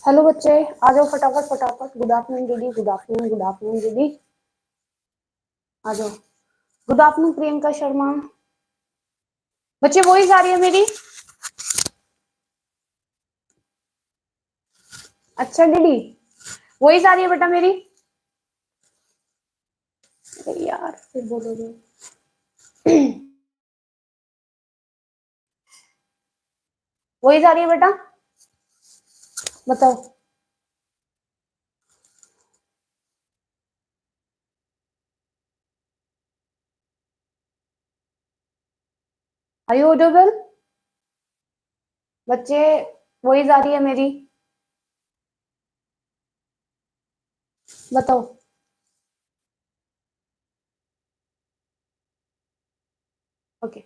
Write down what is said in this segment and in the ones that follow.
Hello बच्चे, आ जाओ फटाफट फटाफट। गुड आफ्टरनून दीदी, गुड आफ्टरनून, गुड आफ्टरनून दीदी, आ जाओ। Good afternoon Priyanka Sharma. बच्चे वॉइस आ रही है मेरी? अच्छा दीदी, वॉइस आ रही है बेटा मेरी? अरे यार फिर बोलोगे। वॉइस आ रही है बेटा? बताओ। Are you audible? बच्चे वॉइस आ रही है मेरी? बताओ। Okay,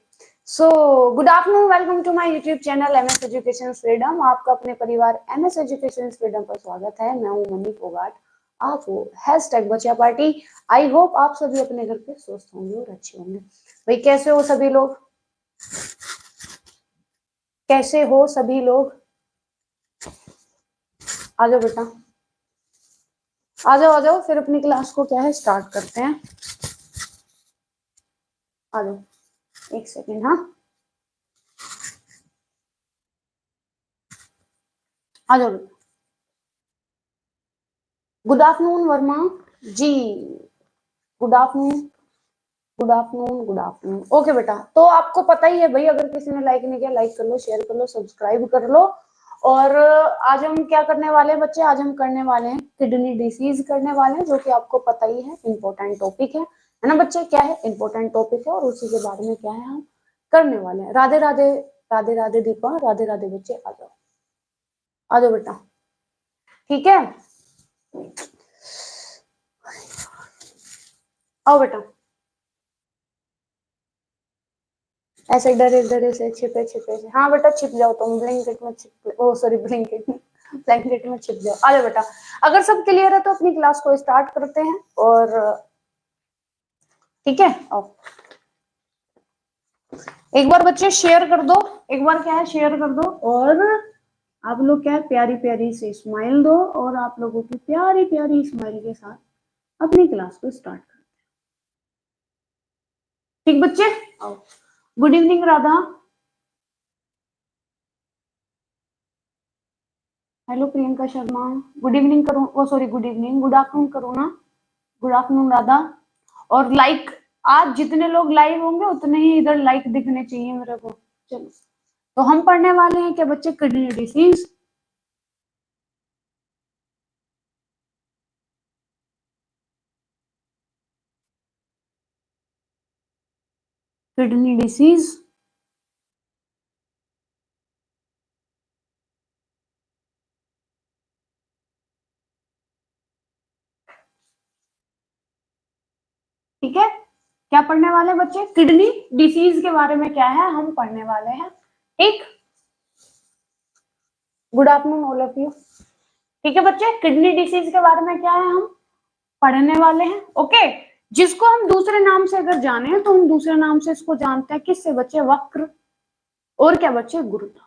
so good afternoon, welcome to my YouTube channel MS education freedom. आपका अपने परिवार एमएस एजुकेशन फ्रीडम पर स्वागत है। मैं हूं मनी फोगाट। आप हो हैशटैग बच्चा पार्टी। आई होप आप सभी अपने घर पे स्वस्थ होंगे और अच्छे होंगे। भाई कैसे हो सभी लोग? कैसे हो सभी लोग? आ जाओ बेटा, आ जाओ आ जाओ, फिर अपनी क्लास को क्या है स्टार्ट करते हैं। आ जाओ, एक सेकेंड। हाँ, आ जाओ। Good afternoon Verma ji, good afternoon, good afternoon, good afternoon. Okay बेटा, तो आपको पता ही है भाई, अगर किसी ने लाइक नहीं किया लाइक कर लो, शेयर कर लो, सब्सक्राइब कर लो। और आज हम क्या करने वाले हैं बच्चे? आज हम करने वाले हैं किडनी डिसीज करने वाले हैं, जो कि आपको पता ही है इंपॉर्टेंट टॉपिक है ना बच्चे? क्या है इंपॉर्टेंट टॉपिक है, और उसी के बारे में क्या है हम करने वाले हैं। राधे राधे, राधे राधे दीपा, राधे राधे बच्चे। आ जाओ, आ जाओ बेटा, ठीक है? आओ बेटा, ऐसे डरे डरे से, छिपे छिपे से। हाँ बेटा छिप जाओ तुम, ब्लैंकेट में छिप, ओ सॉरी ब्लैंकेट में, ब्लैंकेट में छिप जाओ। आ जाओ बेटा। अगर सब क्लियर है तो अपनी क्लास को स्टार्ट करते हैं। और ठीक है, आओ। एक बार बच्चे शेयर कर दो, एक बार क्या है शेयर कर दो। और आप लोग क्या है प्यारी प्यारी से स्माइल दो, और आप लोगों की प्यारी प्यारी स्माइल के साथ अपनी क्लास को स्टार्ट करते हैं। ठीक बच्चे, आओ। Good evening Radha. Hello Priyanka Sharma. Good evening करूँ? Oh sorry, good evening, good afternoon करूँ ना? Good afternoon Radha. और लाइक, आज जितने लोग लाइव होंगे उतने ही इधर लाइक दिखने चाहिए मेरे को। चलो, तो हम पढ़ने वाले हैं क्या बच्चे? Kidney disease. किडनी डिसीज, ठीक है? क्या पढ़ने वाले बच्चे? किडनी डिसीज के बारे में क्या है हम पढ़ने वाले हैं। ठीक, good afternoon all of you. ठीक है बच्चे, किडनी डिसीज के बारे में क्या है हम पढ़ने वाले हैं। ओके, जिसको हम दूसरे नाम से अगर जाने तो हम दूसरे नाम से इसको जानते हैं, किससे बच्चे? वक्र, और क्या बच्चे? गुरुदा।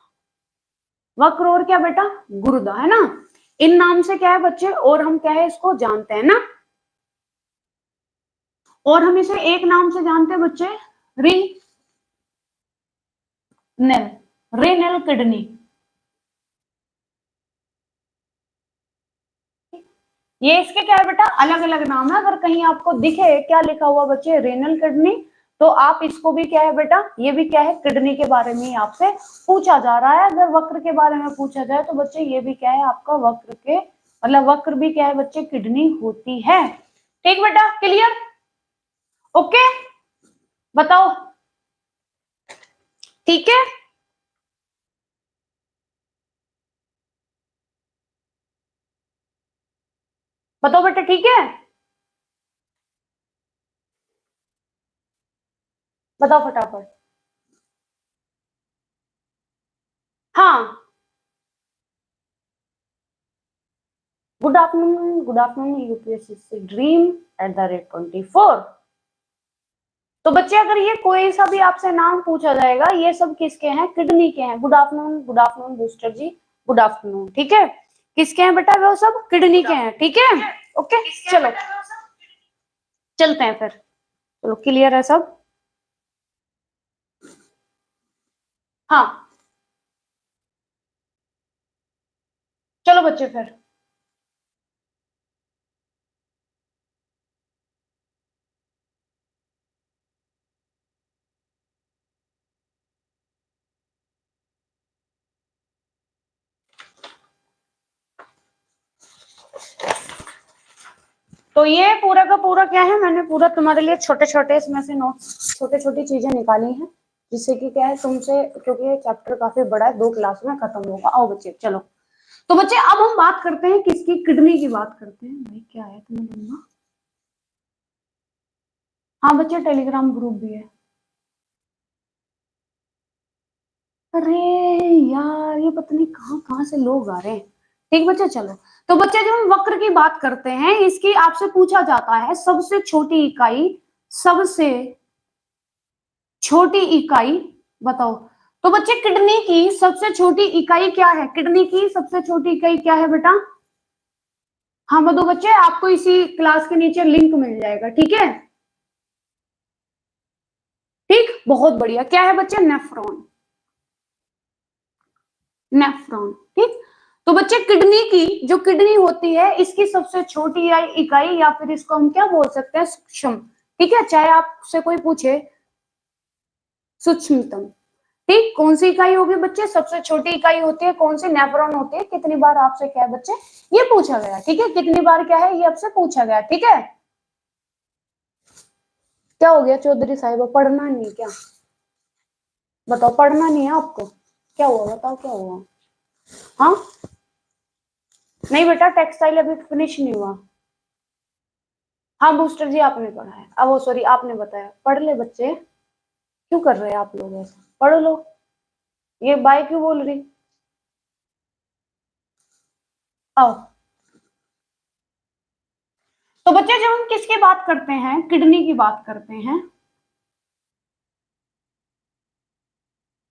वक्र और क्या बेटा? गुरुदा, है ना? इन नाम से क्या है बच्चे, और हम क्या है इसको जानते हैं ना। और हम इसे एक नाम से जानते हैं बच्चे, रीनल, रीनल किडनी। ये इसके क्या है बेटा? अलग अलग नाम है। अगर कहीं आपको दिखे क्या लिखा हुआ बच्चे, रेनल किडनी, तो आप इसको भी क्या है बेटा, ये भी क्या है किडनी के बारे में आपसे पूछा जा रहा है। अगर वक्र के बारे में पूछा जाए तो बच्चे ये भी क्या है आपका वक्र के, मतलब वक्र भी क्या है बच्चे किडनी होती है। ठीक बेटा, क्लियर? ओके, बताओ। ठीक है, बताओ बेटा, ठीक है? बताओ फटाफट। हाँ, good afternoon, good afternoon UPSC dream @24। तो बच्चे अगर ये कोई सा भी आपसे नाम पूछा जाएगा, ये सब किसके हैं? किडनी के हैं। Good afternoon, good afternoon booster ji, good afternoon. ठीक है, किसके हैं बेटा? वो सब किडनी के हैं, ठीक है। ओके चलो चलते हैं फिर। चलो क्लियर है सब? हाँ चलो बच्चे फिर। तो ये पूरा का पूरा क्या है, मैंने पूरा तुम्हारे लिए छोटे छोटे इसमें से नोट्स, छोटे छोटी चीजें निकाली हैं, जिससे कि क्या है तुमसे, क्योंकि ये चैप्टर काफी बड़ा है, 2 क्लास में खत्म होगा। आओ बच्चे चलो। तो बच्चे अब हम बात करते हैं किसकी? किडनी की बात करते हैं। भाई क्या है तुम्हें लूंगा? हाँ बच्चे टेलीग्राम ग्रुप भी है। अरे यार ये पता नहीं कहाँ कहाँ से लोग आ रहे हैं। ठीक बच्चे चलो। तो बच्चे जब हम वक्र की बात करते हैं, इसकी आपसे पूछा जाता है सबसे छोटी इकाई, सबसे छोटी इकाई बताओ। तो बच्चे किडनी की सबसे छोटी इकाई क्या है? किडनी की सबसे छोटी इकाई क्या है बेटा? हाँ बताओ बच्चे, आपको इसी क्लास के नीचे लिंक मिल जाएगा, ठीक है। ठीक बहुत बढ़िया। क्या है बच्चे? नेफ्रॉन। नेफ्रॉन ठीक। तो बच्चे किडनी की जो किडनी होती है, इसकी सबसे छोटी इकाई, या फिर इसको हम क्या बोल सकते हैं? सूक्ष्म। ठीक है, चाहे आपसे कोई पूछे सूक्ष्मतम। ठीक, कौन सी इकाई होगी बच्चे? सबसे छोटी इकाई होती है कौन सी? नेफ्रॉन होती है। कितनी बार आपसे क्या है बच्चे ये पूछा गया? ठीक है, कितनी बार क्या है ये आपसे पूछा गया? ठीक है। क्या हो गया चौधरी साहिबा, पढ़ना नहीं क्या? बताओ पढ़ना नहीं है आपको? क्या हुआ बताओ क्या हुआ? हाँ नहीं बेटा, टेक्सटाइल अभी फिनिश नहीं हुआ। हाँ बूस्टर जी आपने पढ़ा है, अब वो सॉरी आपने बताया। पढ़ ले बच्चे, क्यों कर रहे हैं आप लोग ऐसा? पढ़ लो। ये बाय क्यों बोल रही? आओ। तो बच्चे जब हम किसकी बात करते हैं? किडनी की बात करते हैं।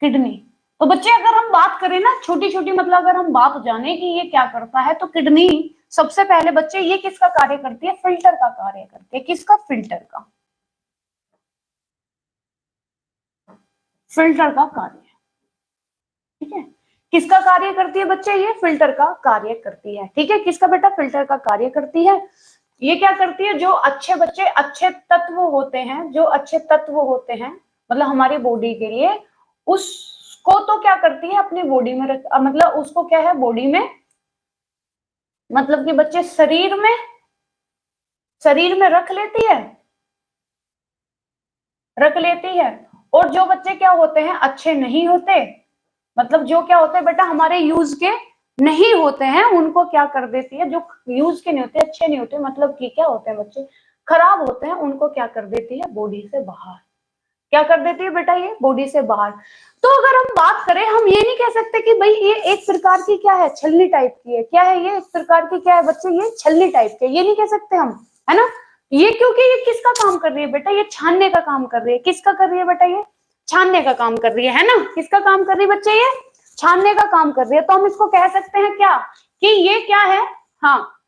किडनी। तो बच्चे अगर हम बात करें ना छोटी छोटी, मतलब अगर हम बात जाने कि ये क्या करता है, तो किडनी सबसे पहले बच्चे ये किसका कार्य करती है? फिल्टर का कार्य करती है। किसका? फिल्टर का। फिल्टर का कार्य। ठीक है, किसका कार्य करती है बच्चे? ये फिल्टर का कार्य करती है। ठीक है, किसका बेटा? फिल्टर का कार्य करती है। ये क्या करती है? जो अच्छे बच्चे अच्छे तत्व होते हैं, जो अच्छे तत्व होते हैं मतलब हमारी बॉडी के लिए, उसको तो क्या करती है? अपनी बॉडी में रख, मतलब उसको क्या है बॉडी में, मतलब कि बच्चे शरीर में रख लेती है, रख लेती है। और जो बच्चे क्या होते हैं? अच्छे नहीं होते, मतलब जो क्या होते हैं बेटा हमारे यूज के नहीं होते हैं, उनको क्या कर देती है? जो यूज के नहीं होते, अच्छे नहीं होते, मतलब कि क्या होते हैं बच्चे? खराब होते हैं, उनको क्या कर देती है? बॉडी से बाहर। क्या कर देती है बेटा? ये बॉडी से बाहर। तो अगर हम बात करें, हम ये नहीं कह सकते कि भाई ये एक प्रकार की क्या है? छलनी टाइप की है। क्या है ये? एक प्रकार की क्या है बच्चे? ये छलनी टाइप की, ये नहीं कह सकते हम, है ना। ये क्योंकि ये किसका काम कर रही है बेटा? ये छानने का काम कर रही है। किसका कर रही है बेटा? ये छानने का काम कर रही है ना। किसका काम कर रही है बच्चे? ये छानने का काम कर रही है। तो हम इसको कह सकते हैं क्या कि ये क्या है? हाँ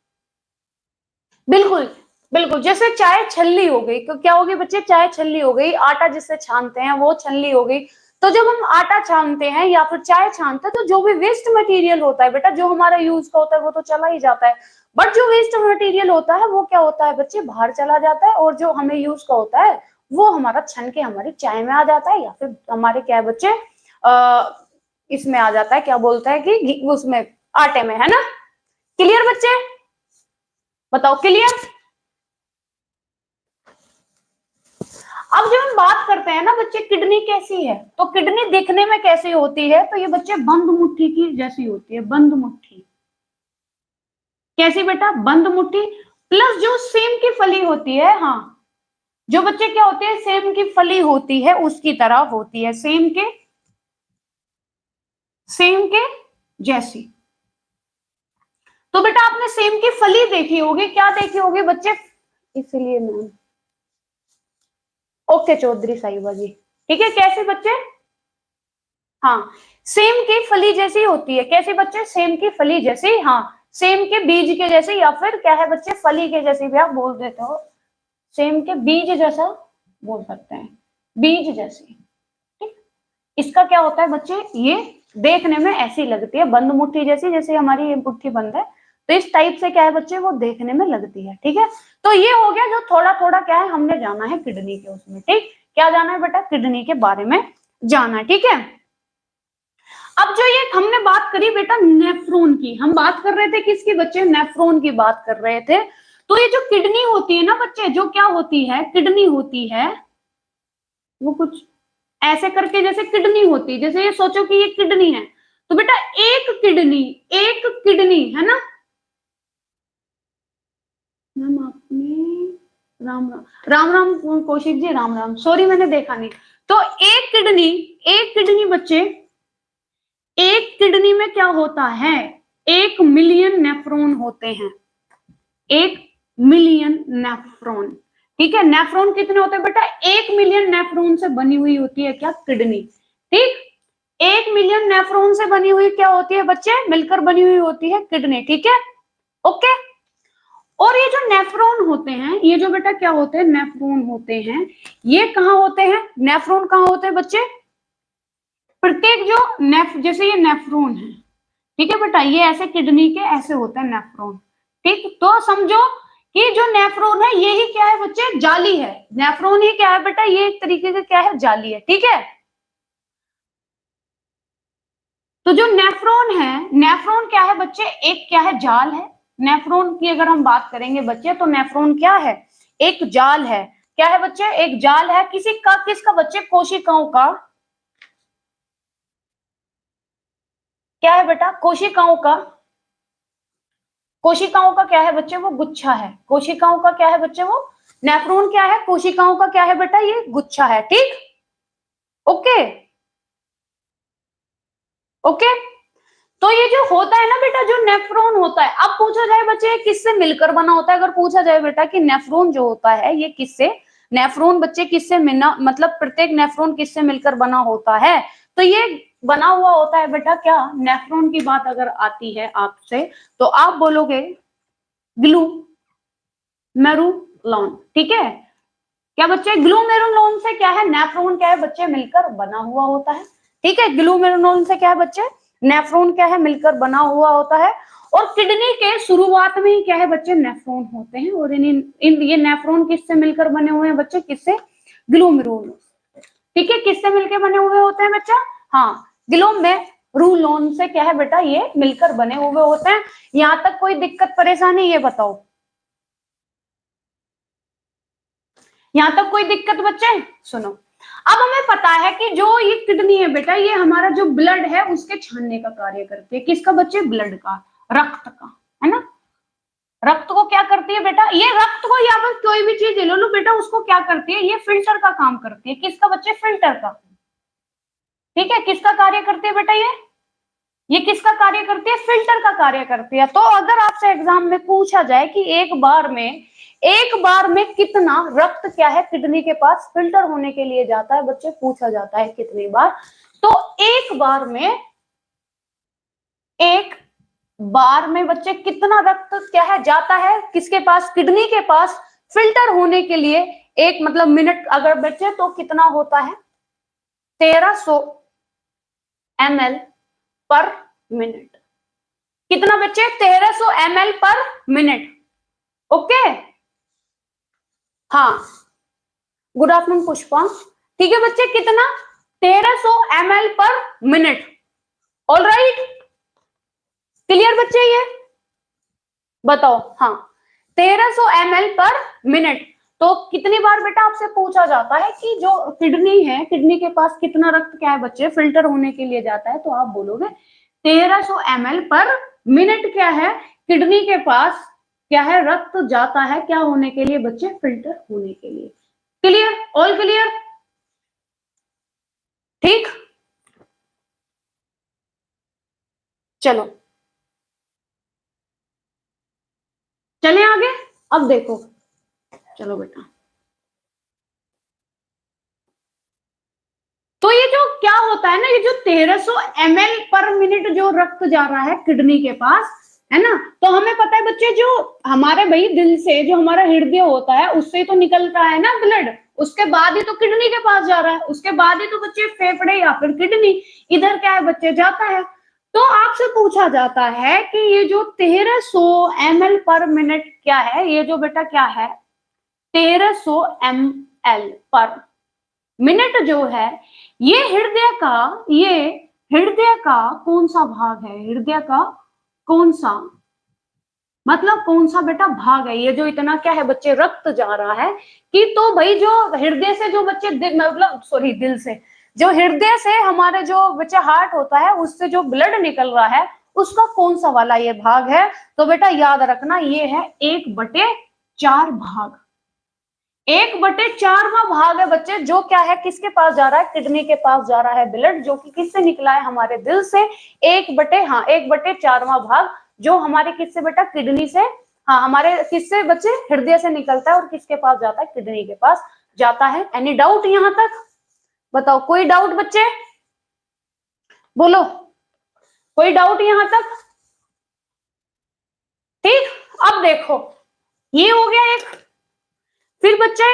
बिल्कुल बिल्कुल, जैसे चाय छल्ली हो गई, तो क्या होगी बच्चे? चाय छल्ली हो गई। आटा जिससे छानते हैं वो छल्ली हो गई। तो जब हम आटा छानते हैं या फिर चाय छानते हैं, तो जो भी वेस्ट मटेरियल होता है बेटा, जो हमारा यूज का होता है वो तो चला ही जाता है, बट जो वेस्ट मटेरियल होता है वो क्या होता है बच्चे? बाहर चला जाता है। और जो हमें यूज का होता है वो हमारा छन के हमारी चाय में आ जाता है, या फिर हमारे क्या है बच्चे इसमें आ जाता है, क्या बोलता है कि उसमें आटे में, है ना। क्लियर बच्चे? बताओ क्लियर? अब जब हम बात करते हैं ना बच्चे किडनी कैसी है, तो किडनी दिखने में कैसी होती है? तो ये बच्चे बंद मुट्ठी की जैसी होती है। बंद मुट्ठी कैसी बेटा? बंद मुट्ठी। प्लस जो सेम की फली होती है, हाँ जो बच्चे क्या होते हैं? सेम की फली होती है उसकी तरह होती है। सेम के जैसी। तो बेटा आपने सेम की फली देखी होगी, क्या देखी होगी बच्चे? इसलिए मैम ओके चौधरी साहिबा जी, ठीक है। कैसे बच्चे? हाँ सेम की फली जैसी होती है। कैसे बच्चे? सेम की फली जैसी, हाँ सेम के बीज के जैसे, या फिर क्या है बच्चे फली के जैसे भी आप बोल देते हो, सेम के बीज जैसा बोल सकते हैं, बीज जैसे। ठीक, इसका क्या होता है बच्चे, ये देखने में ऐसी लगती है बंद मुट्ठी जैसी, जैसे हमारी ये मुट्ठी बंद है, तो इस टाइप से क्या है बच्चे वो देखने में लगती है। ठीक है, तो ये हो गया जो थोड़ा थोड़ा क्या है हमने जाना है किडनी के उसमें। ठीक, क्या जाना है बेटा, किडनी के बारे में जाना है। ठीक है, अब जो ये हमने बात करी बेटा नेफ्रॉन की, हम बात कर रहे थे किसकी बच्चे, नेफ्रॉन की बात कर रहे थे। तो ये जो किडनी होती है ना बच्चे, जो क्या होती है, किडनी होती है, वो कुछ ऐसे करके जैसे किडनी होती है, जैसे ये सोचो कि ये किडनी है, तो बेटा एक किडनी है ना मैम, आपने राम राम, राम राम कौशिक जी, राम राम, सॉरी मैंने देखा नहीं। तो एक किडनी बच्चे, एक किडनी में क्या होता है, 1 मिलियन नेफ्रॉन होते हैं, 1 मिलियन नेफ्रॉन। ठीक है, नेफ्रॉन कितने होते हैं बेटा, 1 मिलियन नेफ्रॉन से बनी हुई होती है क्या, किडनी। ठीक, 1 मिलियन नेफ्रॉन से बनी हुई क्या होती है बच्चे, मिलकर बनी हुई होती है किडनी। ठीक है, ओके। और ये जो नेफ्रॉन होते हैं, ये जो बेटा क्या होते हैं, नेफ्रॉन होते हैं, ये कहाँ होते हैं, नेफ्रॉन कहाँ होते हैं बच्चे, प्रत्येक जो जैसे ये नेफ्रॉन है, ठीक है बेटा, ये ऐसे किडनी के ऐसे होते हैं नेफ्रॉन। ठीक, तो समझो कि जो नेफ्रॉन है यही क्या है बच्चे, जाली है। नेफ्रॉन ही क्या है बेटा, ये एक तरीके का क्या है, जाली है। ठीक है, तो जो नेफ्रॉन है, नेफ्रॉन क्या है बच्चे, एक क्या है, जाल है। नेफ्रॉन की अगर हम बात करेंगे बच्चे, तो नेफ्रॉन क्या है, एक जाल है। क्या है बच्चे, एक जाल है, किसी का, किसका बच्चे, कोशिकाओं का। क्या है बेटा, कोशिकाओं का, कोशिकाओं का क्या है बच्चे, वो गुच्छा है। कोशिकाओं का क्या है बच्चे, वो नेफ्रॉन क्या है, कोशिकाओं का क्या है बेटा, ये गुच्छा है। ठीक, ओके ओके। तो ये जो होता है ना बेटा, जो नेफ्रॉन होता है, अब पूछा जाए बच्चे किससे मिलकर बना होता है, अगर पूछा जाए बेटा कि नेफ्रॉन जो होता है ये किससे, नेफ्रॉन बच्चे किससे मिलना, मतलब प्रत्येक नेफ्रॉन किससे मिलकर बना होता है, तो ये बना हुआ होता है बेटा क्या, नेफ्रॉन की बात अगर आती है आपसे, तो आप बोलोगे ग्लू मेरुलोन। ठीक है, क्या बच्चे, ग्लूमेरुलोन से क्या है, नेफ्रॉन क्या है बच्चे, मिलकर बना हुआ होता है। ठीक है, ग्लूमेरुलोन से क्या है बच्चे, नेफ्रॉन क्या है, मिलकर बना हुआ होता है। और किडनी के शुरुआत में ही क्या है बच्चे, नेफ्रॉन होते हैं, और इन ये नेफ्रॉन किससे मिलकर बने हुए हैं बच्चे, किससे, ग्लूमेरुलोन। ठीक है, किससे मिलकर बने हुए होते हैं बच्चा, हाँ, ग्लूमेरुलोन से क्या है बेटा, ये मिलकर बने हुए होते हैं। यहां तक कोई दिक्कत परेशानी, ये बताओ, यहां तक कोई दिक्कत बच्चे, सुनो। अब हमें पता है कि जो ये किडनी है बेटा, ये हमारा जो ब्लड है उसके छानने का कार्य करती है, किसका बच्चे, ब्लड का, रक्त का, है ना। रक्त को क्या करती है बेटा, ये रक्त को, या फिर कोई भी चीज ले लो बेटा, उसको क्या करती है, ये फिल्टर का काम करती है, किसका बच्चे, फिल्टर का। ठीक है, किसका कार्य करती है बेटा, ये किसका कार्य करती है, फिल्टर का कार्य करती है। तो अगर आपसे एग्जाम में पूछा जाए कि एक बार में कितना रक्त क्या है किडनी के पास फिल्टर होने के लिए जाता है बच्चे, पूछा जाता है कितनी बार, तो एक बार में बच्चे कितना रक्त क्या है जाता है किसके पास, किडनी के पास, फिल्टर होने के लिए। एक मतलब मिनट अगर बच्चे तो कितना होता है, 1300 ml पर मिनट। कितना बच्चे, 1300 ml पर मिनट। ओके, हाँ, गुड आफ्टरनून पुष्पा। ठीक है बच्चे, कितना, 1300 ml पर मिनट। ऑल राइट, क्लियर बच्चे, ये बताओ, हाँ, 1300 ml पर मिनट। तो कितनी बार बेटा आपसे पूछा जाता है कि जो किडनी है, किडनी के पास कितना रक्त क्या है बच्चे फिल्टर होने के लिए जाता है, तो आप बोलोगे 1300 ml पर मिनट क्या है किडनी के पास क्या है रक्त जाता है, क्या होने के लिए बच्चे, फिल्टर होने के लिए। क्लियर, ऑल क्लियर, ठीक, चलो चले आगे। अब देखो, चलो बेटा, तो ये जो क्या होता है ना, ये जो 1300 ml पर मिनट जो रक्त जा रहा है किडनी के पास, है ना। तो हमें पता है बच्चे, जो हमारे भाई दिल से जो हमारा हृदय होता है उससे तो निकल रहा है ना ब्लड, उसके बाद ही तो किडनी के पास जा रहा है, उसके बाद ही तो बच्चे फेफड़े या फिर किडनी इधर क्या है बच्चे जाता है। तो आपसे पूछा जाता है कि ये जो 1300 ml पर मिनट क्या है, ये जो बेटा क्या है 1300 ml पर मिनट जो है, ये हृदय का कौन सा भाग है, हृदय का कौन सा, मतलब कौन सा बेटा भाग है, ये जो इतना क्या है बच्चे रक्त जा रहा है, कि तो भाई जो हृदय से जो बच्चे मतलब सॉरी दिल से, जो हृदय से हमारे जो बच्चे हार्ट होता है उससे जो ब्लड निकल रहा है उसका कौन सा वाला ये भाग है। तो बेटा याद रखना ये है 1/4 भाग, 1/4वां भाग है बच्चे, जो क्या है किसके पास जा रहा है, किडनी के पास जा रहा है ब्लड, जो कि किससे निकला है हमारे दिल से। 1/4वां भाग जो हमारे किससे बेटा, किडनी से, हाँ हमारे किससे बच्चे, हृदय से निकलता है और किसके पास जाता है, किडनी के पास जाता है। एनी डाउट यहां तक, बताओ कोई डाउट बच्चे, बोलो कोई डाउट यहां तक। ठीक, अब देखो ये हो गया एक। फिर बच्चे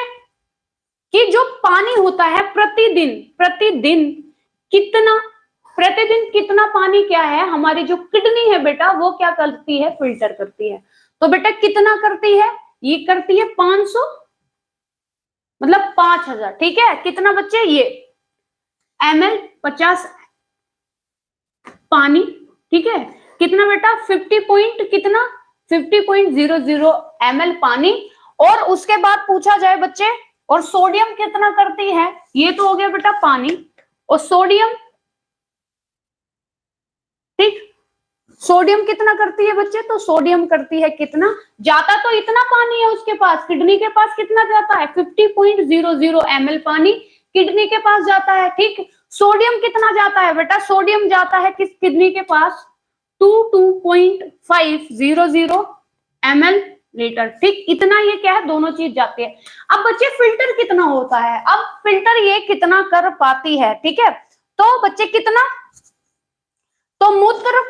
कि जो पानी होता है प्रतिदिन, प्रतिदिन कितना, प्रतिदिन कितना पानी क्या है हमारी जो किडनी है बेटा वो क्या करती है, फिल्टर करती है। तो बेटा कितना करती है, ये करती है 500, मतलब 5000, ठीक है कितना बच्चे, ये ml 50 पानी, ठीक है कितना बेटा 50 पॉइंट कितना, 50.00 ml पानी। और उसके बाद पूछा जाए बच्चे, और सोडियम कितना करती है, ये तो हो गया बेटा पानी, और सोडियम, ठीक सोडियम कितना करती है बच्चे, तो सोडियम करती है कितना, जाता तो इतना पानी है उसके पास, किडनी के पास कितना जाता है 50.00 ml पानी किडनी के पास जाता है, ठीक। सोडियम कितना जाता है बेटा, सोडियम जाता है किस किडनी के पास 22.500 ml लीटर, ठीक इतना ये क्या है दोनों चीज जाती है। अब बच्चे फिल्टर कितना होता है, अब फिल्टर ये कितना कर पाती है, ठीक है। तो बच्चे कितना, तो मूत्र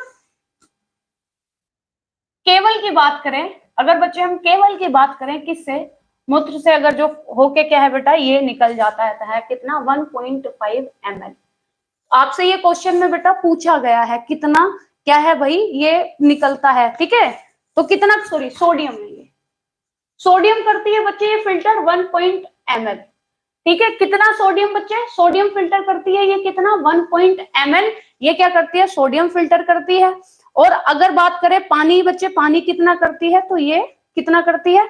केवल की बात करें, अगर बच्चे हम केवल की बात करें किससे, मूत्र से अगर जो होके क्या है बेटा ये निकल जाता है कितना 1.5 ml। आपसे ये क्वेश्चन में बेटा पूछा गया है कितना क्या है भाई ये निकलता है, ठीक है। तो कितना, सॉरी सोडियम है, ये सोडियम करती है बच्चे ये फिल्टर 1 ml, ठीक है कितना सोडियम बच्चे, सोडियम फिल्टर करती है ये कितना 1 ml, ये क्या करती है सोडियम फिल्टर करती है। और अगर बात करें पानी बच्चे, पानी कितना करती है, तो ये कितना करती है,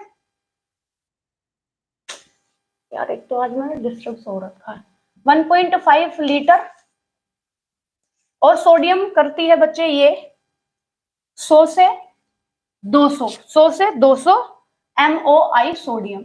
यार एक तो आज मैंने डिस्टर्ब हो रखा है, 1.5 लीटर। और सोडियम करती है बच्चे ये 100 से 200, 100 से 200 MOI सोडियम,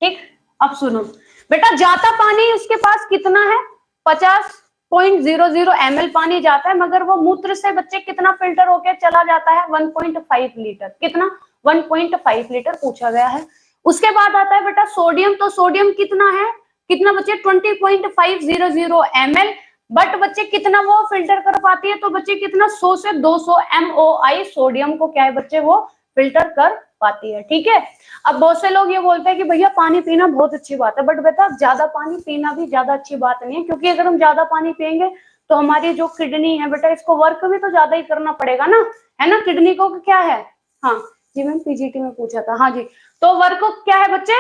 ठीक। अब सुनो बेटा, जाता पानी उसके पास कितना है 50.00 ml पानी जाता है, मगर वो मूत्र से बच्चे कितना फिल्टर होके चला जाता है 1.5 लीटर, कितना 1.5 लीटर पूछा गया है। उसके बाद आता है बेटा सोडियम, तो सोडियम कितना है, कितना बच्चे 20.500 ml, बट बच्चे कितना वो फिल्टर कर पाती है, तो बच्चे कितना 100 से 200 MOI सोडियम को क्या है बच्चे वो फिल्टर कर पाती है, ठीक है। अब बहुत से लोग ये बोलते हैं कि भैया पानी पीना बहुत अच्छी बात है, बट बेटा ज्यादा पानी पीना भी ज्यादा अच्छी बात नहीं है, क्योंकि अगर हम ज्यादा पानी पियेंगे तो हमारी जो किडनी है बेटा इसको वर्क भी तो ज्यादा ही करना पड़ेगा ना, है ना, किडनी को क्या है, हाँ जी मैम पीजीटी में पूछा था, हाँ जी, तो वर्क को क्या है बच्चे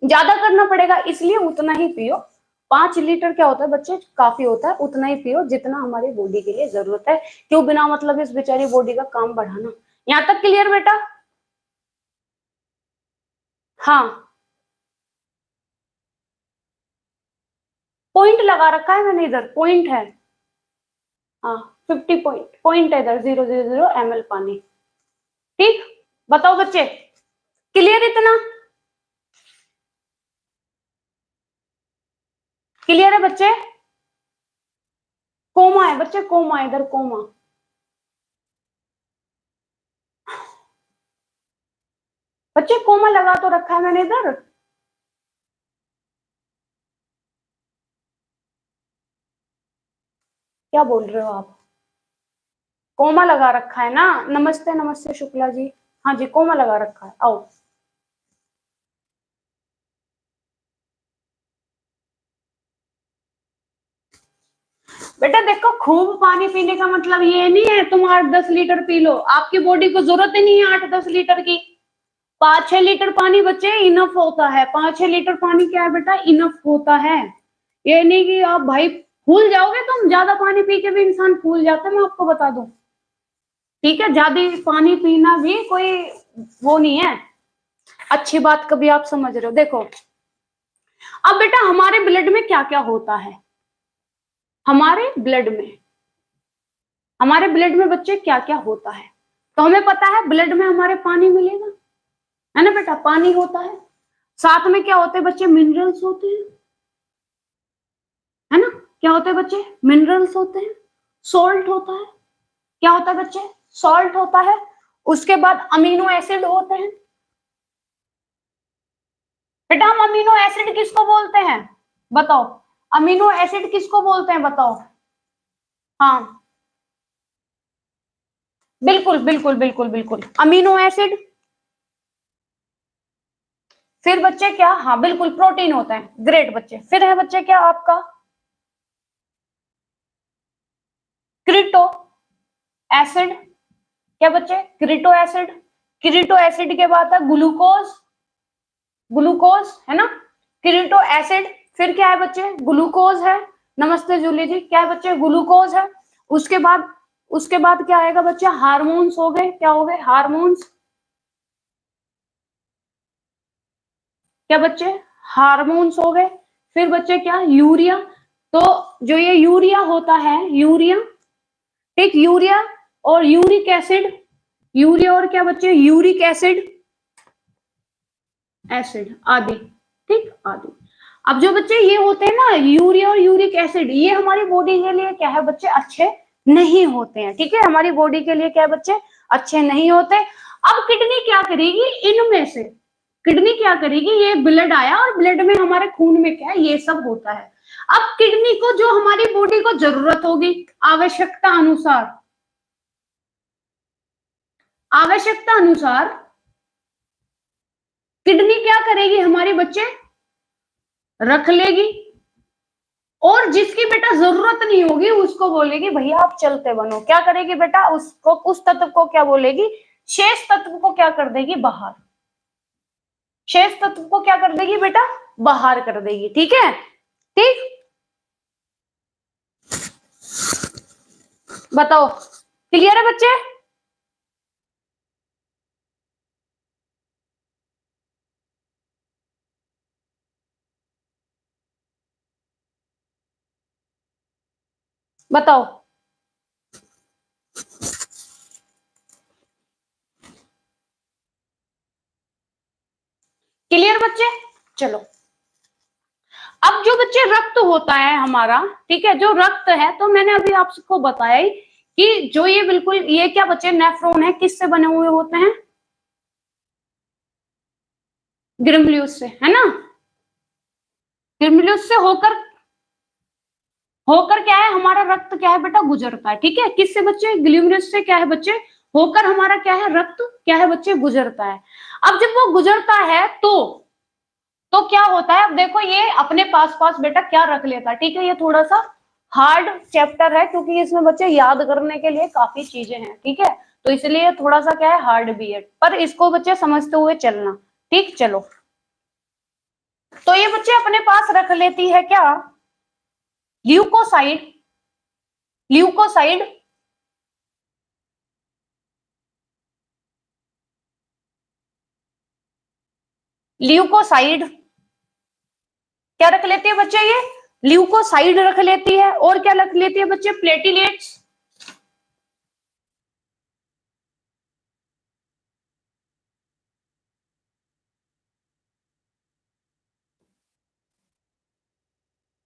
ज्यादा करना पड़ेगा, इसलिए उतना ही पियो। 5 लीटर क्या होता है बच्चे, काफी होता है, उतना ही पियो जितना हमारी बॉडी के लिए जरूरत है, क्यों बिना मतलब इस बेचारी बॉडी का काम बढ़ाना। यहाँ तक क्लियर बेटा, हाँ पॉइंट लगा रखा है मैंने, इधर पॉइंट है, हाँ 50 पॉइंट, पॉइंट है इधर 0.00 ml पानी, ठीक। बताओ बच्चे क्लियर इतना, क्लियर है बच्चे, कोमा है बच्चे, कोमा इधर कोमा, बच्चे कोमा लगा तो रखा है मैंने इधर, क्या बोल रहे हो आप, कोमा लगा रखा है ना। नमस्ते नमस्ते शुक्ला जी। हाँ जी, कोमा लगा रखा है, आओ। बेटा देखो, खूब पानी पीने का मतलब ये नहीं है तुम 8-10 लीटर पी लो, आपकी बॉडी को जरूरत ही नहीं है 8-10 लीटर की। 5-6 लीटर पानी बच्चे इनफ होता है। 5-6 लीटर पानी क्या है बेटा, इनफ होता है। ये नहीं कि आप भाई फूल जाओगे, तुम ज्यादा पानी पी के भी इंसान फूल जाता है, मैं आपको बता दूं। ठीक है, ज्यादा पानी पीना भी कोई वो नहीं है, अच्छी बात कभी आप समझ रहे हो। देखो अब बेटा हमारे ब्लड में क्या क्या होता है, हमारे ब्लड में, हमारे ब्लड में बच्चे क्या क्या होता है। तो हमें पता है ब्लड में हमारे पानी मिलेगा, है ना बेटा, पानी होता है। साथ में क्या होते हैं बच्चे, मिनरल्स होते हैं, है ना। क्या होते हैं बच्चे, मिनरल्स होते हैं। सॉल्ट होता है, क्या होता है बच्चे, सॉल्ट होता है। उसके बाद अमीनो एसिड होते हैं। बेटा हम अमीनो एसिड किसको बोलते हैं, बताओ। अमीनो एसिड किसको बोलते हैं बताओ। हाँ बिल्कुल बिल्कुल बिल्कुल बिल्कुल, अमीनो एसिड। फिर बच्चे क्या, हाँ बिल्कुल प्रोटीन होता है, ग्रेट बच्चे। फिर है बच्चे क्या आपका, क्रिटो एसिड। क्या बच्चे, क्रिटो एसिड। क्रिटो एसिड के बाद है ग्लूकोज, ग्लूकोज है ना, क्रिटो एसिड। फिर क्या है बच्चे, ग्लूकोज है। नमस्ते जूली जी, क्या है बच्चे, ग्लूकोज है। उसके बाद, उसके बाद क्या आएगा बच्चे, हार्मोन्स हो गए। क्या हो गए, हार्मोन्स। क्या बच्चे, हार्मोन्स हो गए। फिर बच्चे क्या, यूरिया। तो जो ये यूरिया होता है, यूरिया, ठीक, यूरिया और यूरिक एसिड। यूरिया और क्या बच्चे, यूरिक एसिड, एसिड आदि, ठीक आदि। अब जो बच्चे ये होते हैं ना, यूरिया और यूरिक एसिड, ये हमारी बॉडी के लिए क्या है बच्चे, अच्छे नहीं होते हैं। ठीक है, हमारी बॉडी के लिए क्या है बच्चे, अच्छे नहीं होते। अब किडनी क्या करेगी, इनमें से किडनी क्या करेगी, ये ब्लड आया और ब्लड में हमारे खून में क्या है, ये सब होता है। अब किडनी को जो हमारी बॉडी को जरूरत होगी, आवश्यकता अनुसार, आवश्यकता अनुसार किडनी क्या करेगी हमारी बच्चे, रख लेगी। और जिसकी बेटा जरूरत नहीं होगी उसको बोलेगी भैया आप चलते बनो। क्या करेगी बेटा, उसको, उस तत्व को क्या बोलेगी, शेष तत्व को क्या कर देगी, बाहर। शेष तत्व को क्या कर देगी बेटा, बाहर कर देगी। ठीक है, ठीक, बताओ, क्लियर है बच्चे। बताओ, क्लियर बच्चे। चलो, अब जो बच्चे रक्त होता है हमारा, ठीक है, जो रक्त है, तो मैंने अभी आपको बताया ही कि जो ये बिल्कुल, ये क्या बच्चे, नेफ्रॉन है, किससे बने हुए होते हैं, ग्रिमल्यूस से, है ना। ग्रिमल्यूस से होकर, होकर क्या है, हमारा रक्त क्या है बेटा, गुजरता है। ठीक है, किससे बच्चे, ग्लिमरस से क्या है बच्चे, होकर हमारा क्या है, रक्त क्या है बच्चे, गुजरता है। अब जब वो गुजरता है तो क्या होता है, अब देखो ये अपने पास पास बेटा क्या रख लेता है। ठीक है, ये थोड़ा सा हार्ड चैप्टर है क्योंकि इसमें बच्चे याद करने के लिए काफी चीजें हैं। ठीक है, तो इसलिए थोड़ा सा क्या है, हार्ड भी है, पर इसको बच्चे समझते हुए चलना। ठीक, चलो, तो ये बच्चे अपने पास रख लेती है क्या, ल्यूकोसाइड, ल्यूकोसाइड, ल्यूकोसाइड। क्या रख लेती है बच्चे, ये ल्यूकोसाइड रख लेती है। और क्या रख लेती है बच्चे, प्लेटिलेट्स।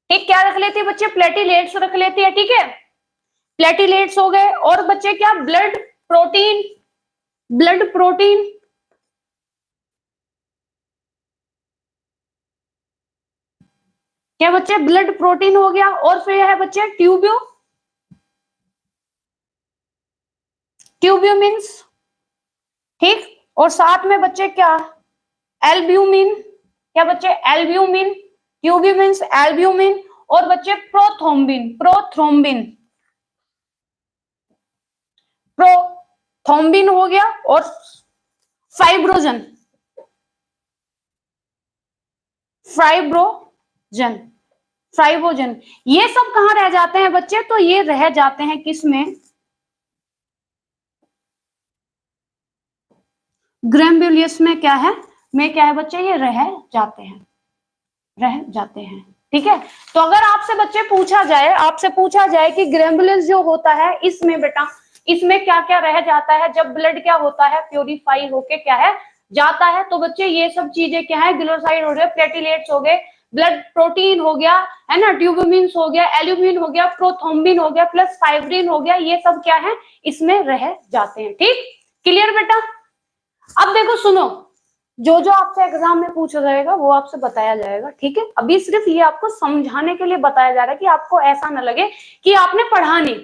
ठीक, क्या रख लेती है बच्चे, प्लेटिलेट्स रख लेती है। ठीक है, प्लेटिलेट्स हो गए। और बच्चे क्या, ब्लड प्रोटीन, ब्लड प्रोटीन। क्या बच्चे, ब्लड प्रोटीन हो गया। और फिर है बच्चे ट्यूब्यू, ट्यूब्यूमिन्स, ठीक। और साथ में बच्चे क्या, एल्ब्यूमिन, क्या बच्चे, एल्ब्यूमिन, ट्यूब्यूमिन्स, एल्ब्यूमिन, और बच्चे प्रोथ्रोम्बिन, प्रोथ्रोम्बिन, प्रोथ्रोम्बिन हो गया, और फाइब्रोजन, फाइब्रोजन, फाइब्रोजन, ये सब कहां रह जाते हैं बच्चे, तो ये रह जाते हैं किसमें, ग्रैम्बुलियस में, क्या है, में क्या है बच्चे, ये रह जाते हैं, रह जाते हैं, ठीक है। तो अगर आपसे बच्चे पूछा जाए, आपसे पूछा जाए कि ग्रैम्बुलेंस जो होता है इसमें बेटा, इसमें क्या क्या रह जाता है जब ब्लड क्या होता है, प्योरीफाई होके क्या है जाता है, तो बच्चे ये सब चीजें क्या है, ग्लिसराइड हो गए, प्लेटिलेट्स हो गए, ब्लड प्रोटीन हो गया, है ना, ट्यूबुमिन्स हो गया, एल्यूमिन हो गया, प्रोथ्रोम्बिन हो गया, प्लस फाइब्रिन हो गया, ये सब क्या है इसमें रह जाते हैं, ठीक। क्लियर बेटा। अब देखो सुनो, जो जो आपसे एग्जाम में पूछा जाएगा वो आपसे बताया जाएगा, ठीक है। अभी सिर्फ ये आपको समझाने के लिए बताया जा रहा है कि आपको ऐसा ना लगे कि आपने पढ़ा नहीं,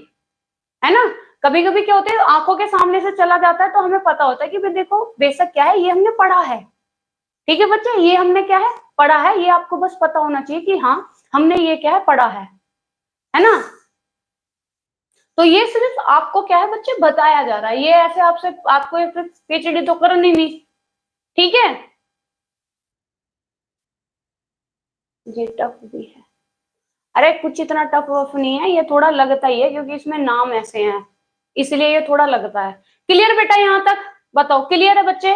है ना। कभी कभी क्या होता है, आंखों के सामने से चला जाता है तो हमें पता होता है कि भाई देखो बेशक क्या है, ये हमने पढ़ा है, ठीक है बच्चे, ये हमने क्या है पढ़ा है, ये आपको बस पता होना चाहिए कि हाँ हमने ये क्या है पढ़ा है ना। तो ये सिर्फ आपको क्या है बच्चे बताया जा रहा है, ये ऐसे आपसे आपको पीएचडी तो करनी नहीं, ठीक है। ये टफ भी है, अरे कुछ इतना टफ वफ नहीं है, ये थोड़ा लगता ही है क्योंकि इसमें नाम ऐसे हैं, इसलिए ये थोड़ा लगता है। क्लियर बेटा यहां तक, बताओ क्लियर है बच्चे,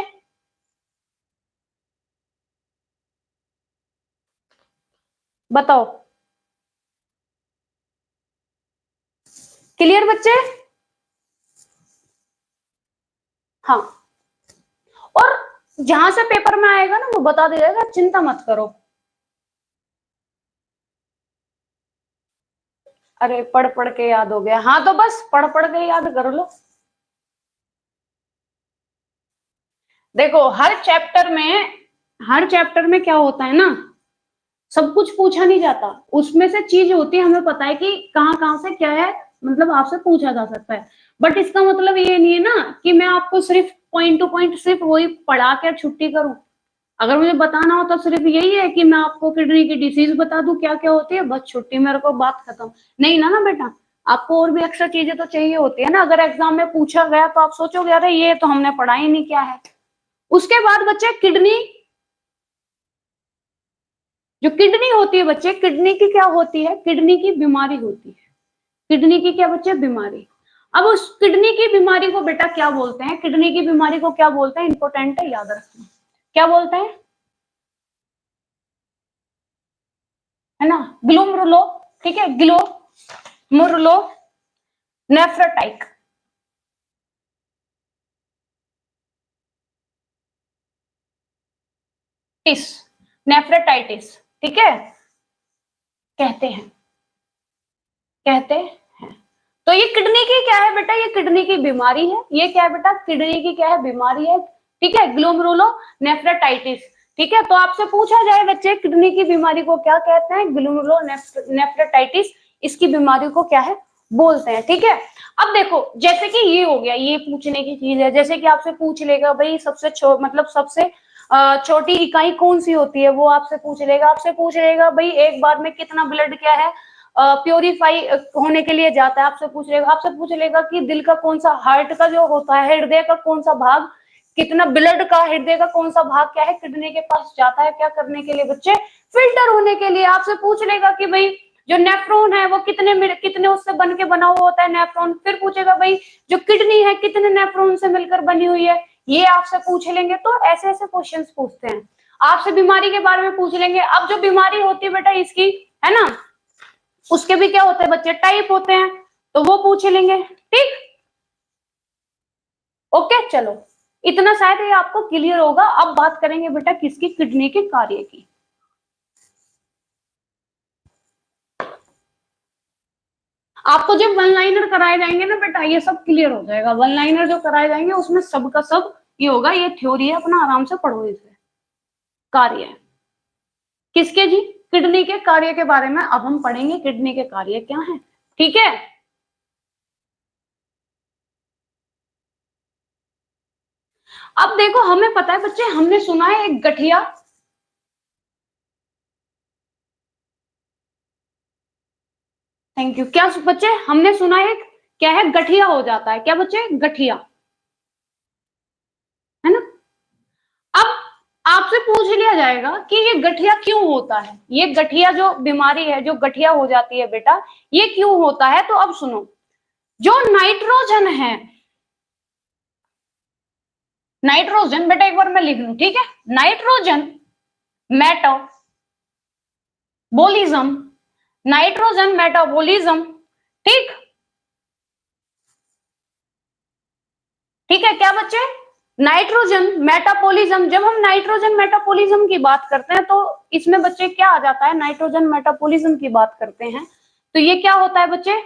बताओ क्लियर बच्चे, हाँ। और जहां से पेपर में आएगा ना वो बता देगा, चिंता मत करो। अरे पढ़ पढ़ के याद हो गया, हाँ तो बस पढ़ पढ़ के याद कर लो। देखो हर चैप्टर में क्या होता है ना, सब कुछ पूछा नहीं जाता, उसमें से चीज होती है, हमें पता है कि कहाँ कहाँ से क्या है, मतलब आपसे पूछा जा सकता है। बट इसका मतलब ये नहीं है ना कि मैं आपको सिर्फ पॉइंट टू पॉइंट सिर्फ वही पढ़ा के छुट्टी करूं। अगर मुझे बताना हो तो सिर्फ यही है कि मैं आपको किडनी की डिसीज बता दूं क्या क्या होती है, बस छुट्टी, मेरे को बात खत्म। नहीं ना ना बेटा, आपको और भी एक्स्ट्रा चीजें तो चाहिए होती है ना, अगर एग्जाम में पूछा गया तो आप सोचोगे अरे ये तो हमने पढ़ा ही नहीं क्या है। उसके बाद बच्चे किडनी, जो किडनी होती है बच्चे, किडनी की क्या होती है, किडनी की बीमारी होती है, किडनी की क्या बच्चे बीमारी। अब उस किडनी की बीमारी को बेटा क्या बोलते हैं, किडनी की बीमारी को क्या बोलते हैं, इंपॉर्टेंट है याद रखना, क्या बोलते हैं, है ना, ग्लोमरुलो, ठीक है, ग्लोमरुलो नेफ्रोटाइक, टिस, नेफ्रेटाइटिस, ठीक है, कहते हैं, कहते हैं। तो ये किडनी की क्या है बेटा, ये किडनी की बीमारी है, ये क्या है बेटा, किडनी की क्या है बीमारी है, ठीक है, ग्लोमरुलो नेफ्रेटाइटिस, ठीक है। तो आपसे पूछा जाए बच्चे किडनी की बीमारी को क्या कहते हैं, ग्लोमरुलो नेफ्रेटाइटिस, इसकी बीमारी को क्या है बोलते हैं, ठीक है। अब देखो जैसे कि ये हो गया, ये पूछने की चीज है, जैसे कि आपसे पूछ लेगा भाई सबसे मतलब सबसे छोटी इकाई कौन सी होती है, वो आपसे पूछ लेगा, आपसे पूछ लेगा भाई एक बार में कितना ब्लड क्या है प्योरीफाई होने के लिए जाता है, आपसे पूछ लेगा कि दिल का कौन सा, हार्ट का जो होता है, हृदय का कौन सा भाग, कितना ब्लड का हृदय का कौन सा भाग क्या है किडनी के पास जाता है, क्या करने के लिए बच्चे, फिल्टर होने के लिए। आपसे पूछ लेगा कि भाई जो नेफ्रॉन है वो कितने उससे बन के बना हुआ होता है नेफ्रॉन, फिर पूछेगा भाई जो किडनी है कितने नेफ्रॉन से मिलकर बनी हुई है, ये आपसे पूछ लेंगे। तो ऐसे ऐसे क्वेश्चन पूछते हैं, आपसे बीमारी के बारे में पूछ लेंगे। अब जो बीमारी होती है बेटा इसकी, है ना, उसके भी क्या होते हैं बच्चे, टाइप होते हैं, तो वो पूछ लेंगे, ठीक। ओके चलो, इतना शायद ये आपको क्लियर होगा। अब बात करेंगे बेटा किसकी, किडनी के कार्य की। आपको जब वन लाइनर कराए जाएंगे ना बेटा ये सब क्लियर हो जाएगा, वन लाइनर जो कराए जाएंगे उसमें सब का सब ये होगा, ये थ्योरी है, अपना आराम से पढ़ो, इसे कार्य है किसके जी, किडनी के कार्य के बारे में अब हम पढ़ेंगे, किडनी के कार्य क्या है, ठीक है। अब देखो हमें पता है बच्चे, हमने सुना है एक गठिया, थैंक यू, क्या बच्चे हमने सुना है क्या है, गठिया हो जाता है, क्या बच्चे, गठिया, है ना। अब आपसे पूछ लिया जाएगा कि ये गठिया क्यों होता है, ये गठिया जो बीमारी है, जो गठिया हो जाती है बेटा, ये क्यों होता है। तो अब सुनो, जो नाइट्रोजन है, नाइट्रोजन बेटा एक बार मैं लिख लूं, ठीक है, नाइट्रोजन मेटाबोलिज्म, नाइट्रोजन मेटाबोलिज्म, ठीक, ठीक है क्या बच्चे, नाइट्रोजन मेटाबॉलिज्म, जब हम नाइट्रोजन मेटाबॉलिज्म की बात करते हैं तो इसमें बच्चे क्या आ जाता है, नाइट्रोजन मेटाबॉलिज्म की बात करते हैं तो ये क्या होता है बच्चे,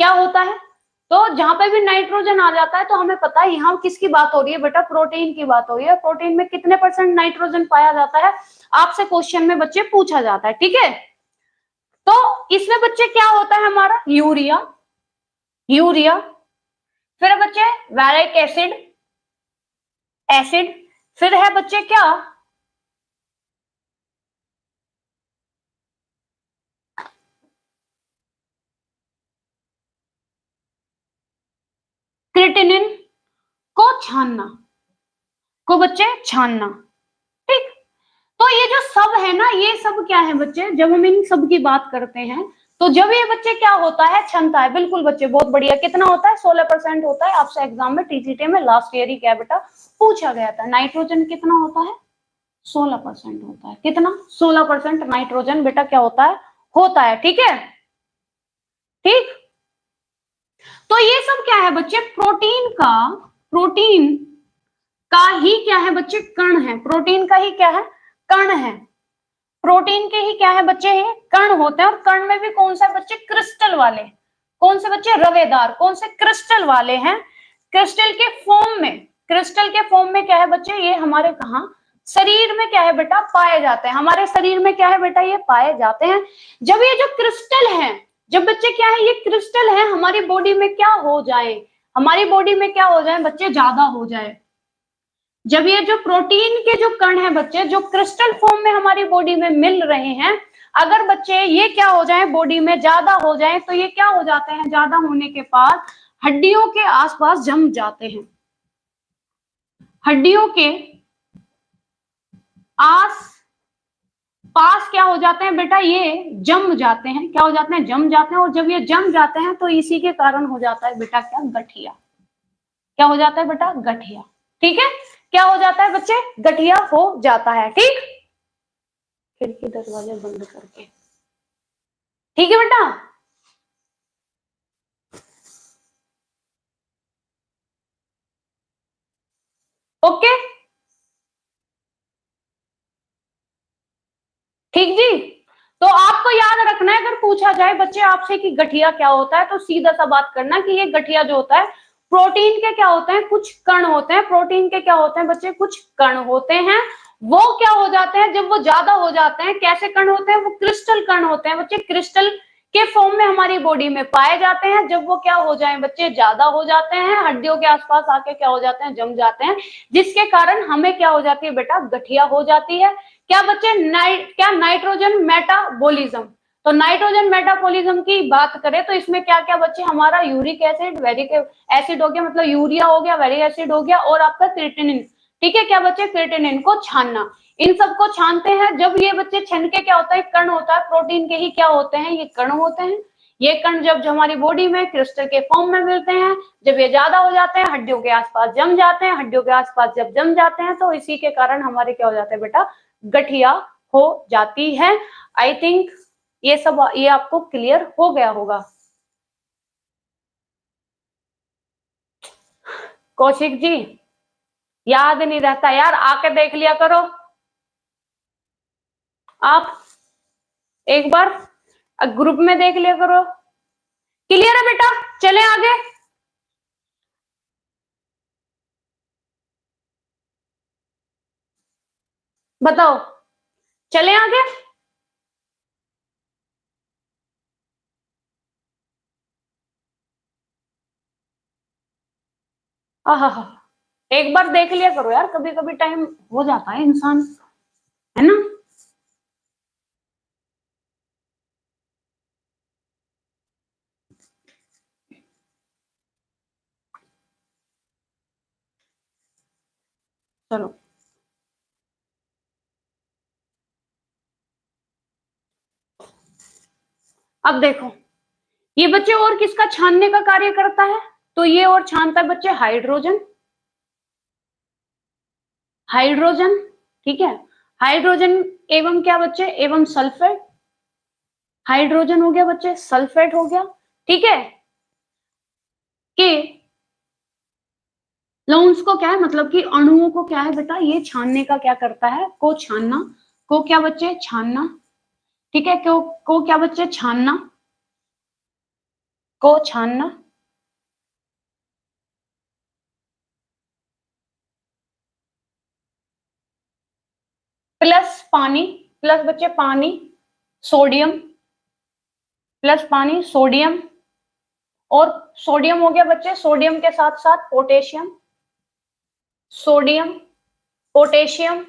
क्या होता है। तो जहां पे भी नाइट्रोजन आ जाता है तो हमें पता है यहाँ किसकी बात हो रही है बेटा, प्रोटीन की बात हो रही है। प्रोटीन में कितने परसेंट नाइट्रोजन पाया जाता है, आपसे क्वेश्चन में बच्चे पूछा जाता है, ठीक है। तो इसमें बच्चे क्या होता है हमारा, यूरिया, यूरिया, फिर बच्चे वैरिक एसिड, एसिड, फिर है बच्चे क्या, क्रिएटिनिन को छानना, को बच्चे छानना, ठीक। तो ये जो सब है ना, ये सब क्या है बच्चे, जब हम इन सब की बात करते हैं तो जब ये बच्चे क्या होता है, क्षमता है, बिल्कुल बच्चे बहुत बढ़िया, कितना होता है, 16% होता है। आपसे एग्जाम में टीजीटी में लास्ट ईयर ही क्या बेटा पूछा गया था, नाइट्रोजन कितना होता है, 16% होता है, कितना, 16% नाइट्रोजन बेटा क्या होता है, होता है, ठीक है, ठीक। तो ये सब क्या है बच्चे, प्रोटीन का, प्रोटीन का ही क्या है बच्चे, कण है, प्रोटीन का ही क्या है, कण है, प्रोटीन के ही क्या है बच्चे, ये कण होते हैं। और कण में भी कौन सा बच्चे, क्रिस्टल वाले, कौन से बच्चे, रवेदार, कौन से, क्रिस्टल वाले हैं, क्रिस्टल के फॉर्म में, क्रिस्टल के फॉर्म में क्या है बच्चे, ये हमारे कहा शरीर में क्या है बेटा पाए जाते हैं, हमारे शरीर में क्या है बेटा ये पाए जाते हैं। जब ये जो क्रिस्टल है, जब बच्चे क्या है, ये क्रिस्टल है, हमारी बॉडी में क्या हो जाए, हमारी बॉडी में क्या हो जाए बच्चे, ज्यादा हो जाए, जब ये जो प्रोटीन के जो कण है बच्चे, जो क्रिस्टल फॉर्म में हमारी बॉडी में मिल रहे हैं, अगर बच्चे ये क्या हो जाए, बॉडी में ज्यादा हो जाए, तो ये क्या हो जाते हैं, ज्यादा होने के बाद हड्डियों के आसपास जम जाते हैं, हड्डियों के आस पास क्या हो जाते हैं बेटा, ये जम जाते हैं, क्या हो जाते हैं, जम जाते हैं। और जब ये जम जाते हैं तो इसी के कारण हो जाता है बेटा क्या, गठिया, क्या हो जाता है बेटा, गठिया, ठीक है, क्या हो जाता है बच्चे, गठिया हो जाता है, ठीक। खिड़की दरवाजा बंद करके, ठीक है बेटा। ओके, ठीक जी। तो आपको याद रखना है, अगर पूछा जाए बच्चे आपसे कि गठिया क्या होता है, तो सीधा सा बात करना कि ये गठिया जो होता है, प्रोटीन के क्या होते हैं, कुछ कण होते हैं, प्रोटीन के क्या होते हैं बच्चे, कुछ कण होते हैं। वो क्या हो जाते हैं, जब वो ज्यादा हो जाते हैं, कैसे कण होते हैं, वो क्रिस्टल कण होते हैं बच्चे, क्रिस्टल के फॉर्म में हमारी बॉडी में पाए जाते हैं। जब वो क्या हो जाए बच्चे, ज्यादा हो जाते हैं, हड्डियों के आसपास आके क्या हो जाते हैं, जम जाते हैं, जिसके कारण हमें क्या हो जाती है बेटा, गठिया हो जाती है। क्या बच्चे, क्या नाइट्रोजन मेटाबॉलिज्म, तो नाइट्रोजन मेटाबॉलिज्म की बात करें तो इसमें क्या क्या बच्चे, हमारा यूरिक एसिड, वेरिक एसिड हो गया, मतलब यूरिया हो गया, वेरिक एसिड हो गया, और आपका क्रिएटिनिन, ठीक है, क्या बच्चे, क्रिएटिनिन को छानना, इन सबको छानते हैं। जब ये बच्चे छन के क्या होता है, कण होता है, प्रोटीन के ही क्या होते हैं, ये कण होते हैं। ये कण जब जो हमारी बॉडी में क्रिस्टल के फॉर्म में मिलते हैं, जब ये ज्यादा हो जाते हैं, हड्डियों के आसपास जम जाते हैं, हड्डियों के आसपास जब जम जाते हैं तो इसी के कारण हमारे क्या हो जाते हैं बेटा, गठिया हो जाती है। आई थिंक ये सब, ये आपको क्लियर हो गया होगा। कौशिक जी, याद नहीं रहता यार, आके देख लिया करो आप, एक बार ग्रुप में देख लिया करो। क्लियर है बेटा, चले आगे। बताओ, चले आगे। आहा, एक बार देख लिया करो यार, कभी कभी टाइम हो जाता है इंसान, है ना। चलो अब देखो, ये बच्चे और किसका छानने का कार्य करता है, तो ये और छानता है बच्चे हाइड्रोजन, हाइड्रोजन, ठीक है। हाइड्रोजन एवं क्या बच्चे, एवं सल्फेट, हाइड्रोजन हो गया बच्चे, सल्फेट हो गया, ठीक है। कि लॉन्स को क्या है, मतलब कि अणुओं को क्या है बेटा, ये छानने का क्या करता है, को छानना, को क्या बच्चे छानना, ठीक है। को क्या बच्चे छानना, को छानना, प्लस पानी, प्लस बच्चे पानी, सोडियम, प्लस पानी सोडियम, और सोडियम हो गया बच्चे, सोडियम के साथ साथ पोटेशियम, सोडियम पोटेशियम,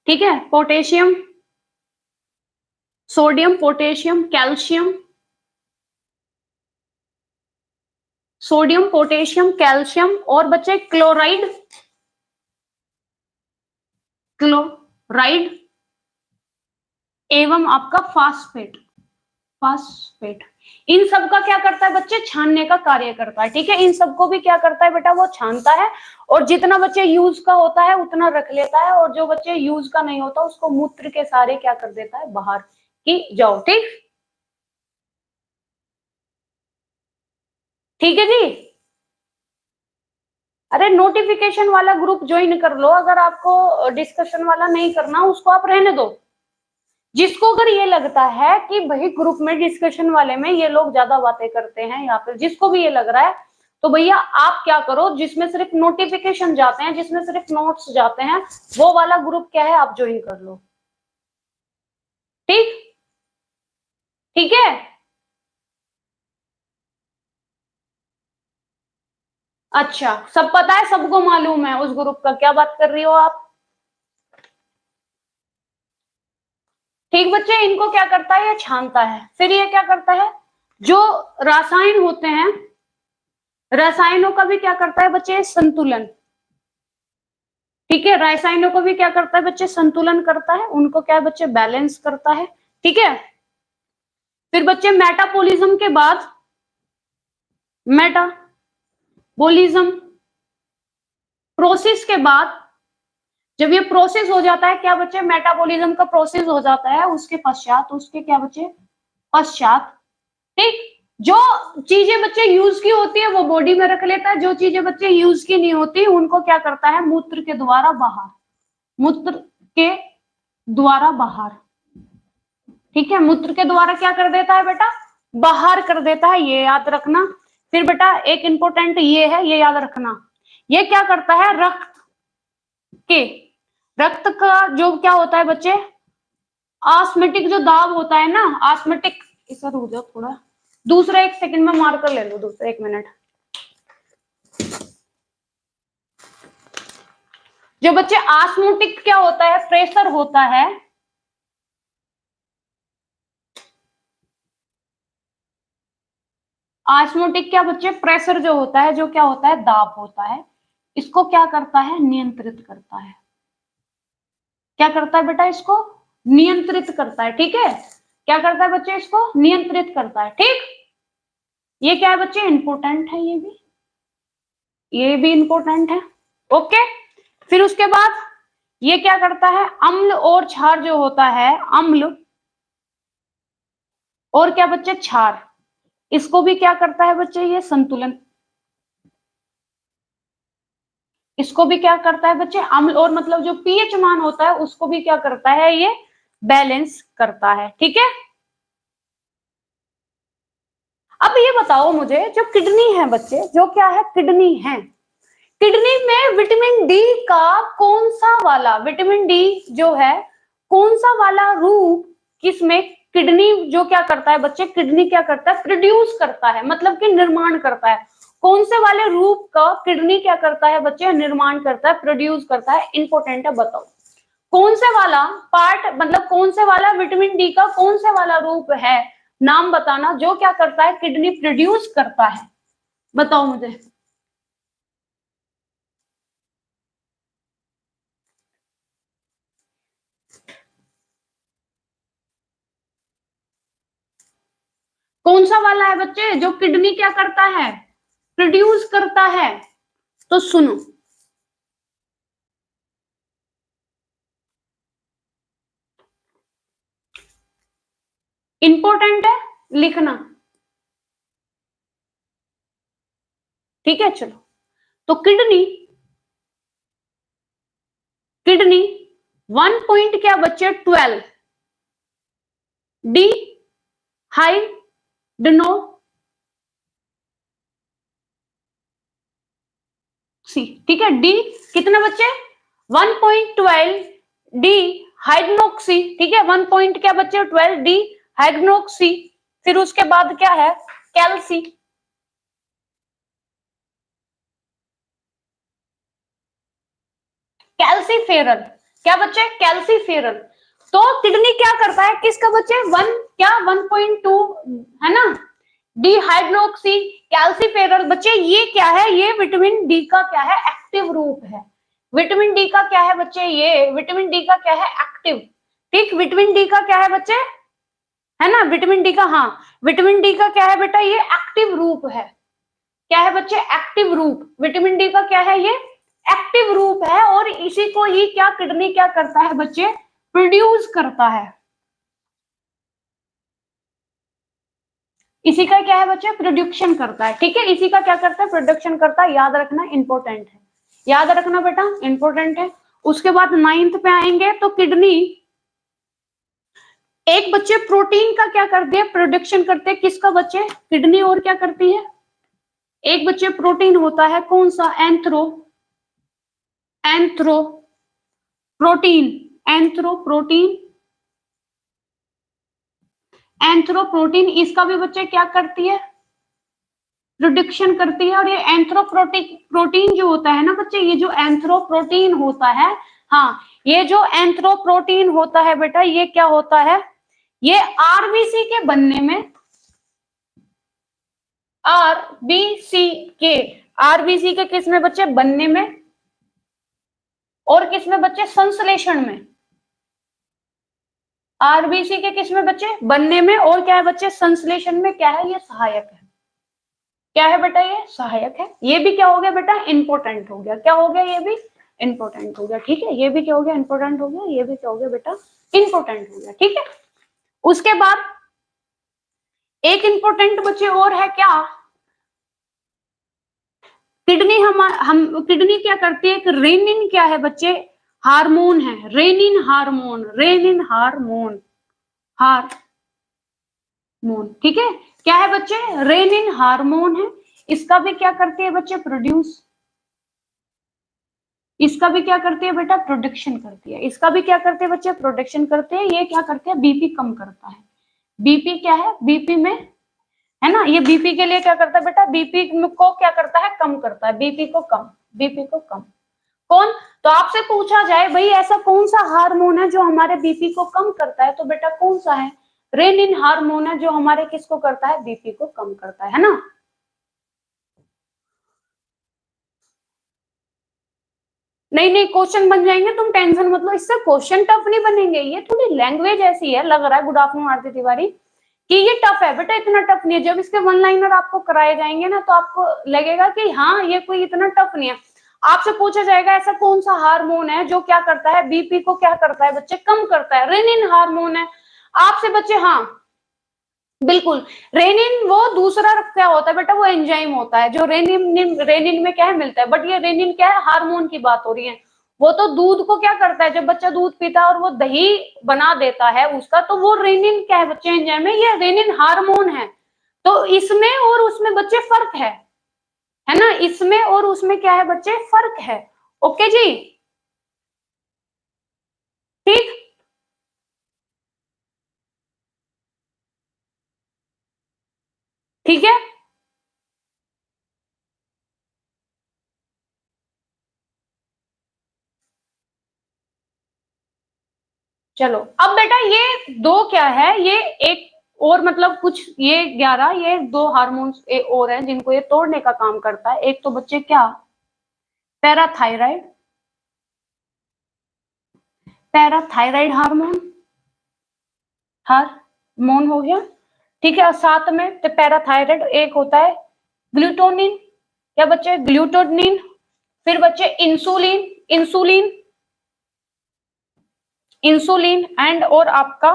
ठीक है, potassium, sodium potassium calcium, sodium potassium calcium, और बच्चे क्लोराइड, क्लोराइड एवं आपका फास्फेट, फास्फेट, इन सब का क्या करता है बच्चे, छानने का कार्य करता है, ठीक है। इन सबको भी क्या करता है बेटा, वो छानता है, और जितना बच्चे यूज का होता है उतना रख लेता है, और जो बच्चे यूज का नहीं होता उसको मूत्र के सारे क्या कर देता है, बाहर की जाओ, ठीक, ठीक है जी। अरे नोटिफिकेशन वाला ग्रुप ज्वाइन कर लो, अगर आपको डिस्कशन वाला नहीं करना उसको आप रहने दो। जिसको अगर ये लगता है कि भाई ग्रुप में डिस्कशन वाले में ये लोग ज्यादा बातें करते हैं, या फिर जिसको भी ये लग रहा है, तो भैया आप क्या करो, जिसमें सिर्फ नोटिफिकेशन जाते हैं, जिसमें सिर्फ नोट्स जाते हैं, वो वाला ग्रुप क्या है, आप ज्वाइन कर लो, ठीक, ठीक है। अच्छा, सब पता है, सबको मालूम है उस ग्रुप का, क्या बात कर रही हो आप, ठीक बच्चे। इनको क्या करता है, ये छानता है, फिर ये क्या करता है, जो रासायन होते हैं, रसायनों का भी क्या करता है बच्चे, संतुलन, ठीक है। रासायनों को भी क्या करता है बच्चे, संतुलन करता है, उनको क्या है बच्चे, बैलेंस करता है, ठीक है। फिर बच्चे मेटाबॉलिज्म के बाद, मेटाबॉलिज्म प्रोसेस के बाद, जब ये प्रोसेस हो जाता है क्या बच्चे, मेटाबॉलिज्म का प्रोसेस हो जाता है, उसके पश्चात, उसके क्या बच्चे पश्चात, ठीक, जो चीजें बच्चे यूज की होती है वो बॉडी में रख लेता है, जो चीजें बच्चे यूज की नहीं होती उनको क्या करता है, मूत्र के द्वारा बाहर, मूत्र के द्वारा बाहर, ठीक है। मूत्र के द्वारा क्या कर देता है बेटा, बाहर कर देता है, ये याद रखना। फिर बेटा एक इंपॉर्टेंट ये है, ये याद रखना, ये क्या करता है, के रक्त का जो क्या होता है बच्चे, ऑस्मेटिक जो दाब होता है ना, ऑस्मेटिक, इसे रुक जाओ थोड़ा, दूसरा एक सेकंड में मार्कर ले लो, दूसरा एक मिनट। जो बच्चे ऑस्मोटिक क्या होता है, प्रेशर होता है, ऑस्मोटिक क्या बच्चे, प्रेशर जो होता है, जो क्या होता है, दाब होता है, इसको क्या करता है, नियंत्रित करता है, क्या करता है बेटा, इसको नियंत्रित करता है, ठीक है। क्या करता है बच्चे, इसको नियंत्रित करता है, ठीक। ये क्या है बच्चे, इंपोर्टेंट है, ये भी इंपोर्टेंट है, ओके। फिर उसके बाद ये क्या करता है, अम्ल और क्षार जो होता है, अम्ल और क्या बच्चे क्षार, इसको भी क्या करता है बच्चे, ये संतुलन, इसको भी क्या करता है बच्चे, अम्ल और मतलब जो पीएच मान होता है उसको भी क्या करता है, ये बैलेंस करता है, ठीक है। अब ये बताओ मुझे, जो किडनी है बच्चे, जो क्या है, किडनी है, किडनी में विटामिन डी का कौन सा वाला, विटामिन डी जो है कौन सा वाला रूप, किसमें, किडनी जो क्या करता है बच्चे, किडनी क्या करता है, प्रोड्यूस करता है, मतलब कि निर्माण करता है, कौन से वाले रूप का किडनी क्या करता है बच्चे, निर्माण करता है, प्रोड्यूस करता है, इंपॉर्टेंट है, बताओ कौन से वाला पार्ट, मतलब कौन से वाला विटामिन डी का कौन से वाला रूप है, नाम बताना, जो क्या करता है, किडनी प्रोड्यूस करता है, बताओ मुझे। कौन सा वाला है बच्चे जो किडनी क्या करता है, प्रोड्यूस करता है? तो सुनो, इंपॉर्टेंट है, लिखना, ठीक है। चलो, तो किडनी, किडनी 1 पॉइंट क्या बच्चे 12 डी हाइड्नो सी, ठीक है, डी कितने बच्चे 1.12 डी हाइड्रोक्सी, ठीक है, 1 पॉइंट क्या बच्चे 12 डी हाइड्रोक्सी, फिर उसके बाद क्या है, कैल्सी, कैल्सीफेरल, क्या बच्चे कैल्सीफेरल। तो किडनी क्या करता है, किसका बच्चे 1 क्या 1.2 है ना, डिहाइड्रोक्सी कैल्सीफेरल, बच्चे ये क्या है, ये विटामिन डी का क्या है, एक्टिव रूप है। विटामिन डी का क्या है बच्चे, ये विटामिन डी का क्या है, एक्टिव, ठीक, विटामिन डी का क्या है बच्चे, है ना, विटामिन डी का, हाँ, विटामिन डी का क्या है बेटा, ये एक्टिव रूप है, क्या है बच्चे, एक्टिव रूप, विटामिन डी का क्या है, ये एक्टिव रूप है, और इसी को ही क्या किडनी क्या करता है बच्चे, प्रोड्यूस करता है, इसी का क्या है बच्चे, प्रोडक्शन करता है, ठीक है, इसी का क्या करता है, प्रोडक्शन करता है, याद रखना, इंपॉर्टेंट है, याद रखना बेटा, इंपॉर्टेंट है। उसके बाद 9th पे आएंगे, तो किडनी एक बच्चे प्रोटीन का क्या करते हैं, प्रोडक्शन करते हैं, किसका बच्चे, किडनी, और क्या करती है, एक बच्चे प्रोटीन होता है, कौन सा, एंथ्रो एंथ्रो प्रोटीन, एंथ्रोप्रोटीन, एंथ्रोप्रोटीन, इसका भी बच्चे क्या करती है, प्रोडक्शन करती है, और ये एंथ्रोप्रोटीन प्रोटीन जो होता है ना बच्चे, ये जो एंथ्रोप्रोटीन होता है, हाँ, ये जो एंथ्रोप्रोटीन होता है बेटा, ये क्या होता है, ये आरबीसी के बनने में, आरबीसी के, आरबीसी के किस में बच्चे, बनने में, और किस में बच्चे, संश्लेषण में, आरबीसी के किस में बच्चे, बनने में, और क्या है बच्चे, संश्लेषण में, क्या है, ये सहायक है, क्या है बेटा, ये सहायक है, ये भी क्या हो गया बेटा, इंपॉर्टेंट हो गया, क्या हो गया, ये भी इंपॉर्टेंट हो गया, ठीक है, ये भी क्या हो गया, इंपॉर्टेंट हो गया, ये भी क्या हो गया बेटा, इंपॉर्टेंट हो गया, ठीक है। उसके बाद एक इंपॉर्टेंट बच्चे और है क्या, किडनी, हम किडनी क्या करती है, एक रेनिन क्या है बच्चे, हार्मोन है, renin hormone, renin hormone, hormone, ठीक है, क्या है बच्चे, रेनिन हार्मोन है, इसका भी क्या करती है बच्चे, प्रोड्यूस, इसका भी क्या करती है बेटा, प्रोडक्शन करती है, इसका भी क्या करते हैं बच्चे, प्रोडक्शन करते हैं, ये क्या करते हैं, बीपी कम करता है, बीपी क्या है, बीपी में, है ना, ये बीपी के लिए क्या करता है बेटा, बीपी को क्या करता है, कम करता है, बीपी को कम, बीपी को कम, कौन, तो आपसे पूछा जाए भाई ऐसा कौन सा हार्मोन है जो हमारे बीपी को कम करता है, तो बेटा कौन सा है, रेनिन हार्मोन है जो हमारे किसको करता है, बीपी को कम करता है ना। नहीं नहीं, क्वेश्चन बन जाएंगे, तुम टेंशन मत लो, इससे क्वेश्चन टफ नहीं बनेंगे, ये थोड़ी लैंग्वेज ऐसी है, लग रहा है गुड आफ्टरनून आरती तिवारी कि ये टफ है बेटा, इतना टफ नहीं है, जब इसके वन लाइनर आपको कराए जाएंगे ना, तो आपको लगेगा कि हाँ ये कोई इतना टफ नहीं है। आपसे पूछा जाएगा ऐसा कौन सा हार्मोन है जो क्या करता है, बीपी को क्या करता है बच्चे, कम करता है, रेनिन हार्मोन है, आपसे बच्चे, हाँ बिल्कुल, रेनिन वो दूसरा क्या होता है बेटा, वो एंजाइम होता है जो रेनिन, रेनिन में क्या है मिलता है, बट ये रेनिन क्या है, हार्मोन की बात हो रही है, वो तो दूध को क्या करता है, जब बच्चा दूध पीता है और वो दही बना देता है उसका, तो वो रेनिन क्या है बच्चे, एंजाइम है, ये रेनिन हार्मोन है, तो इसमें और उसमें बच्चे फर्क है ना, इसमें और उसमें क्या है बच्चे, फर्क है, ओके जी, ठीक, ठीक है, चलो अब बेटा ये दो क्या है, ये एक और मतलब कुछ ये 11 ये दो हार्मोन्स और हैं जिनको ये तोड़ने का काम करता है। एक तो बच्चे क्या, पैराथायराइड, पैराथायराइड हार्मोन हो गया, ठीक है। और साथ में तो पैराथायराइड एक होता है ग्लूटोनिन, क्या बच्चे, ग्लूटोनिन। फिर बच्चे इंसुलिन, इंसुलिन, इंसुलिन एंड और आपका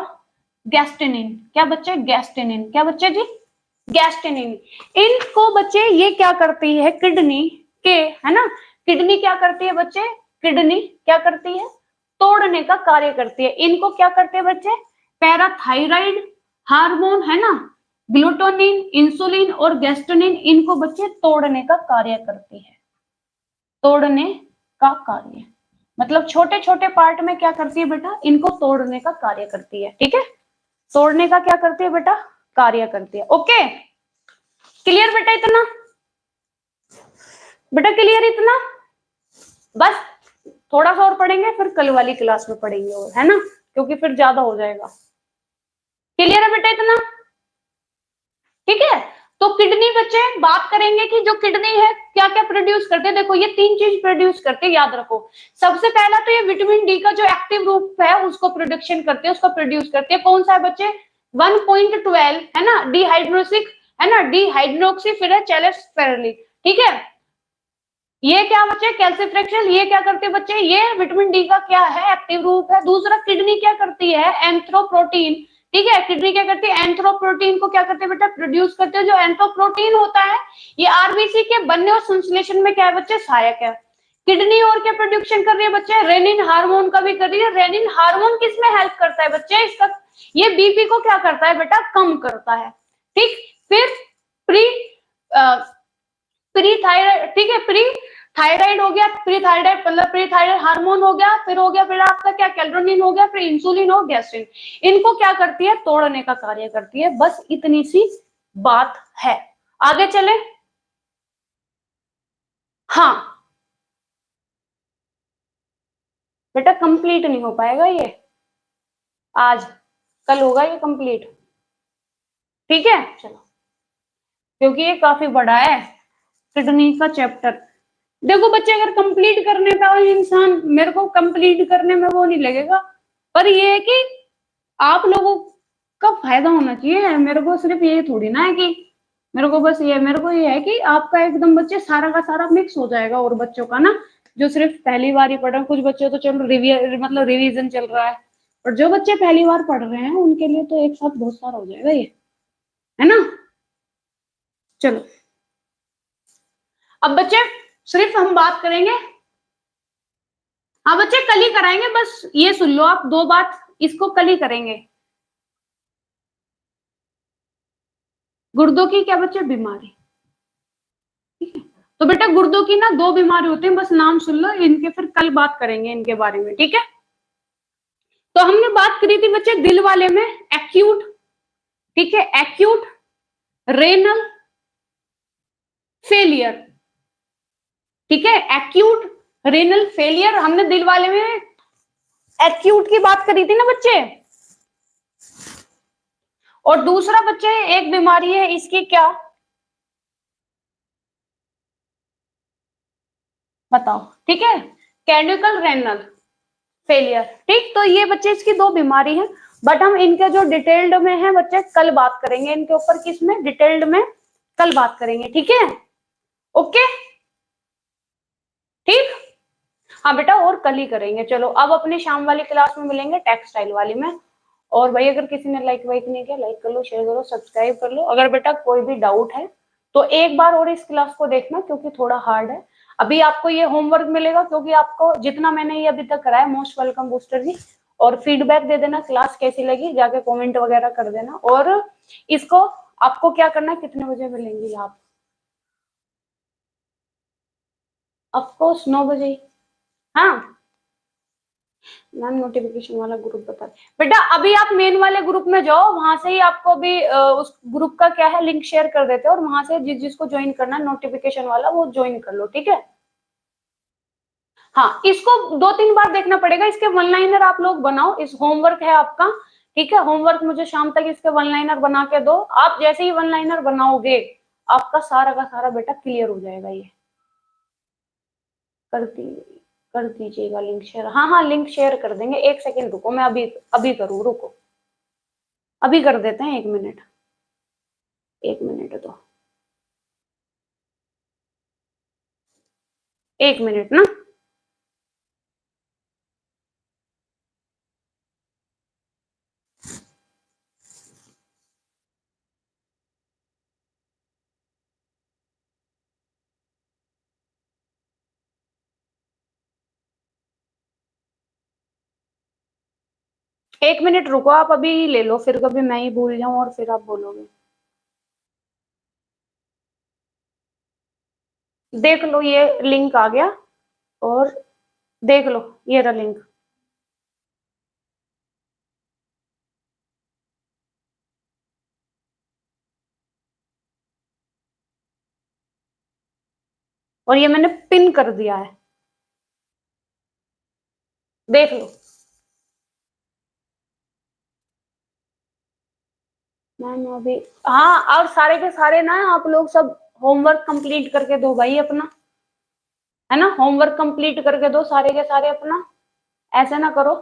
गैस्टेनिन, क्या बच्चे, गैस्टेनिन, क्या बच्चे जी, गैस्टेनिन। इनको बच्चे ये क्या करती है, किडनी के, है ना, किडनी क्या करती है बच्चे, किडनी क्या करती है, तोड़ने का कार्य करती है। इनको क्या करते हैं बच्चे, पैराथायराइड हार्मोन, है ना, ग्लूटोनिन, इंसुलिन और गैस्टेनिन, इनको बच्चे तोड़ने का कार्य करती है, तोड़ने का कार्य मतलब छोटे छोटे पार्ट में क्या करती है बेटा, इनको तोड़ने का कार्य करती है, ठीक है। तोड़ने का क्या करती है बेटा, कार्य करती है। ओके, क्लियर बेटा, इतना बेटा क्लियर इतना, बस थोड़ा सा और पढ़ेंगे फिर कल वाली क्लास में पढ़ेंगे और, है ना, क्योंकि फिर ज्यादा हो जाएगा। क्लियर है बेटा इतना, ठीक है। तो किडनी बच्चे बात करेंगे कि जो किडनी है क्या क्या प्रोड्यूस करते हैं। देखो ये तीन चीज प्रोड्यूस करते हैं, याद रखो। सबसे पहला तो ये विटामिन डी का जो एक्टिव रूप है उसको प्रोडक्शन करते हैं, उसको प्रोड्यूस करते हैं। कौन सा है बच्चे, 1.12, है ना, डिहाइड्रोक्सी, है ना, डिहाइड्रोक्सी फिर है चैलेस्फेरली, ठीक है। ये क्या बच्चे, कैल्सिफ्रेक्शन, ये क्या करते हैं बच्चे, ये विटामिन डी का क्या है, एक्टिव रूप है। दूसरा किडनी क्या करती है, एंथ्रोप्रोटीन, ठीक है। किडनी क्या करती है, एंथ्रोप्रोटीन को क्या करते हैं बेटा, प्रोड्यूस करते हैं। जो एंथ्रोप्रोटीन होता है ये आरबीसी के बनने और संश्लेषण में क्या है बच्चे, सहायक है। किडनी और क्या प्रोडक्शन कर रही है बच्चे, रेनिन हार्मोन का भी कर रही है। रेनिन हार्मोन किसमें हेल्प करता है बच्चे, इसका ये बीपी को क्या करता है बेटा, कम करता है, ठीक। फिर प्री प्री थायराइड, ठीक है, प्री थायराइड हो गया, प्री थायराइड मतलब प्री थायराइड हार्मोन हो गया, फिर हो गया फिर आपका क्या, कैल्ड्रोनिन हो गया, फिर इंसुलिन और गैस्ट्रिन, इनको क्या करती है, तोड़ने का कार्य करती है। बस इतनी सी बात है, आगे चले। हाँ बेटा कंप्लीट नहीं हो पाएगा ये आज, कल होगा ये कंप्लीट, ठीक है। चलो क्योंकि ये काफी बड़ा है किडनी का चैप्टर। देखो बच्चे अगर कंप्लीट करने का इंसान, मेरे को कंप्लीट करने में वो नहीं लगेगा, पर ये है कि आप लोगों का फायदा होना चाहिए। मेरे को सिर्फ ये थोड़ी ना है कि मेरे को बस ये, मेरे को ये है कि आपका एकदम बच्चे सारा का सारा मिक्स हो जाएगा। और बच्चों का ना जो सिर्फ पहली बार ही पढ़ रहे हैं, कुछ बच्चे तो चलो मतलब रिवीजन चल रहा है, और जो बच्चे पहली बार पढ़ रहे हैं उनके लिए तो एक साथ बहुत सारा हो जाएगा ये, है ना। चलो अब बच्चे सिर्फ हम बात करेंगे, हाँ बच्चे कल ही कराएंगे, बस ये सुन लो आप दो बात, इसको कल ही करेंगे। गुर्दों की क्या बच्चे बीमारी, ठीक है। तो बेटा गुर्दों की ना दो बीमारी होती है, बस नाम सुन लो इनके, फिर कल बात करेंगे इनके बारे में, ठीक है। तो हमने बात करी थी बच्चे दिल वाले में एक्यूट, ठीक है, एक्यूट रेनल फेलियर, ठीक है, एक्यूट रेनल फेलियर हमने दिल वाले में एक्यूट की बात करी थी ना बच्चे। और दूसरा बच्चे एक बीमारी है इसकी क्या, बताओ, ठीक है, कैनिकल रेनल फेलियर, ठीक। तो ये बच्चे इसकी दो बीमारी है, बट हम इनके जो डिटेल्ड में है बच्चे कल बात करेंगे इनके ऊपर, किसमें, डिटेल्ड में कल बात करेंगे, ठीक है। ओके ठीक, हाँ बेटा और कल ही करेंगे। चलो अब अपनी शाम वाली क्लास में मिलेंगे, टेक्सटाइल वाली में। और भाई अगर किसी ने लाइक वाइक नहीं किया, लाइक कर लो, शेयर करो, सब्सक्राइब कर लो। अगर बेटा कोई भी डाउट है तो एक बार और इस क्लास को देखना, क्योंकि थोड़ा हार्ड है। अभी आपको ये होमवर्क मिलेगा, क्योंकि आपको जितना मैंने ये अभी तक कराया, मोस्ट वेलकम बूस्टर जी। और फीडबैक दे देना, क्लास कैसी लगी, जाके कमेंट वगैरह कर देना। और इसको आपको क्या करना है, कितने बजे मिलेंगी आप, ऑफकोर्स 9 बजे। हाँ मैम नोटिफिकेशन वाला ग्रुप बता बेटा, अभी आप मेन वाले ग्रुप में जाओ, वहां से ही आपको भी उस ग्रुप का क्या है लिंक शेयर कर देते हैं, और वहां से जिसको ज्वाइन करना है नोटिफिकेशन वाला वो ज्वाइन कर लो, ठीक है। हाँ, इसको 2-3 बार देखना पड़ेगा। इसके वन लाइनर आप लोग बनाओ, इस होमवर्क है आपका, ठीक है। होमवर्क मुझे शाम तक इसके वन लाइनर बना के दो। आप जैसे ही वन लाइनर बनाओगे आपका सारा का सारा बेटा क्लियर हो जाएगा। ये कर दी कर दीजिएगा लिंक शेयर। हाँ हाँ, लिंक शेयर कर देंगे। 1 सेकेंड रुको, मैं अभी अभी करूँ, रुको अभी कर देते हैं। 1 मिनट, 1 मिनट दो, 1 मिनट ना। एक मिनट रुको, आप अभी ले लो, फिर कभी मैं ही भूल जाऊं और फिर आप बोलोगे। देख लो, ये लिंक आ गया, और देख लो ये रहा लिंक। और ये मैंने पिन कर दिया है, देख लो। मैम अभी, हाँ, और सारे के सारे ना आप लोग सब होमवर्क कंप्लीट करके दो भाई अपना, है ना। होमवर्क कंप्लीट करके दो सारे के सारे अपना, ऐसे ना करो।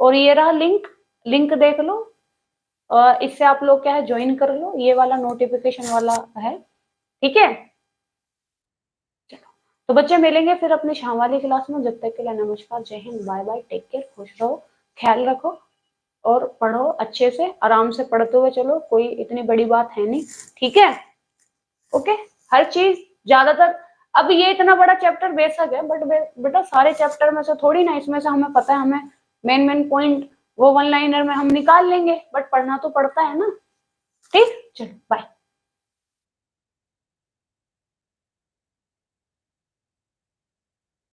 और ये रहा लिंक, लिंक देख लो। इससे आप लोग क्या है, ज्वाइन कर लो, ये वाला नोटिफिकेशन वाला है, ठीक है। चलो, तो बच्चे मिलेंगे फिर अपनी शाम वाली क्लास में। जब तक के लिए नमस्कार, जय Hind, bye bye, take care, खुश रहो, ख्याल रखो, और पढ़ो अच्छे से, आराम से पढ़ते हुए चलो, कोई इतनी बड़ी बात है नहीं, ठीक है। ओके, हर चीज ज्यादातर, अब ये इतना बड़ा चैप्टर बेशक है, बट बेटा सारे चैप्टर में से थोड़ी ना, इसमें से हमें पता है, हमें मेन मेन पॉइंट वो वन लाइनर में हम निकाल लेंगे, बट पढ़ना तो पड़ता है ना। ठीक, चलो बाय।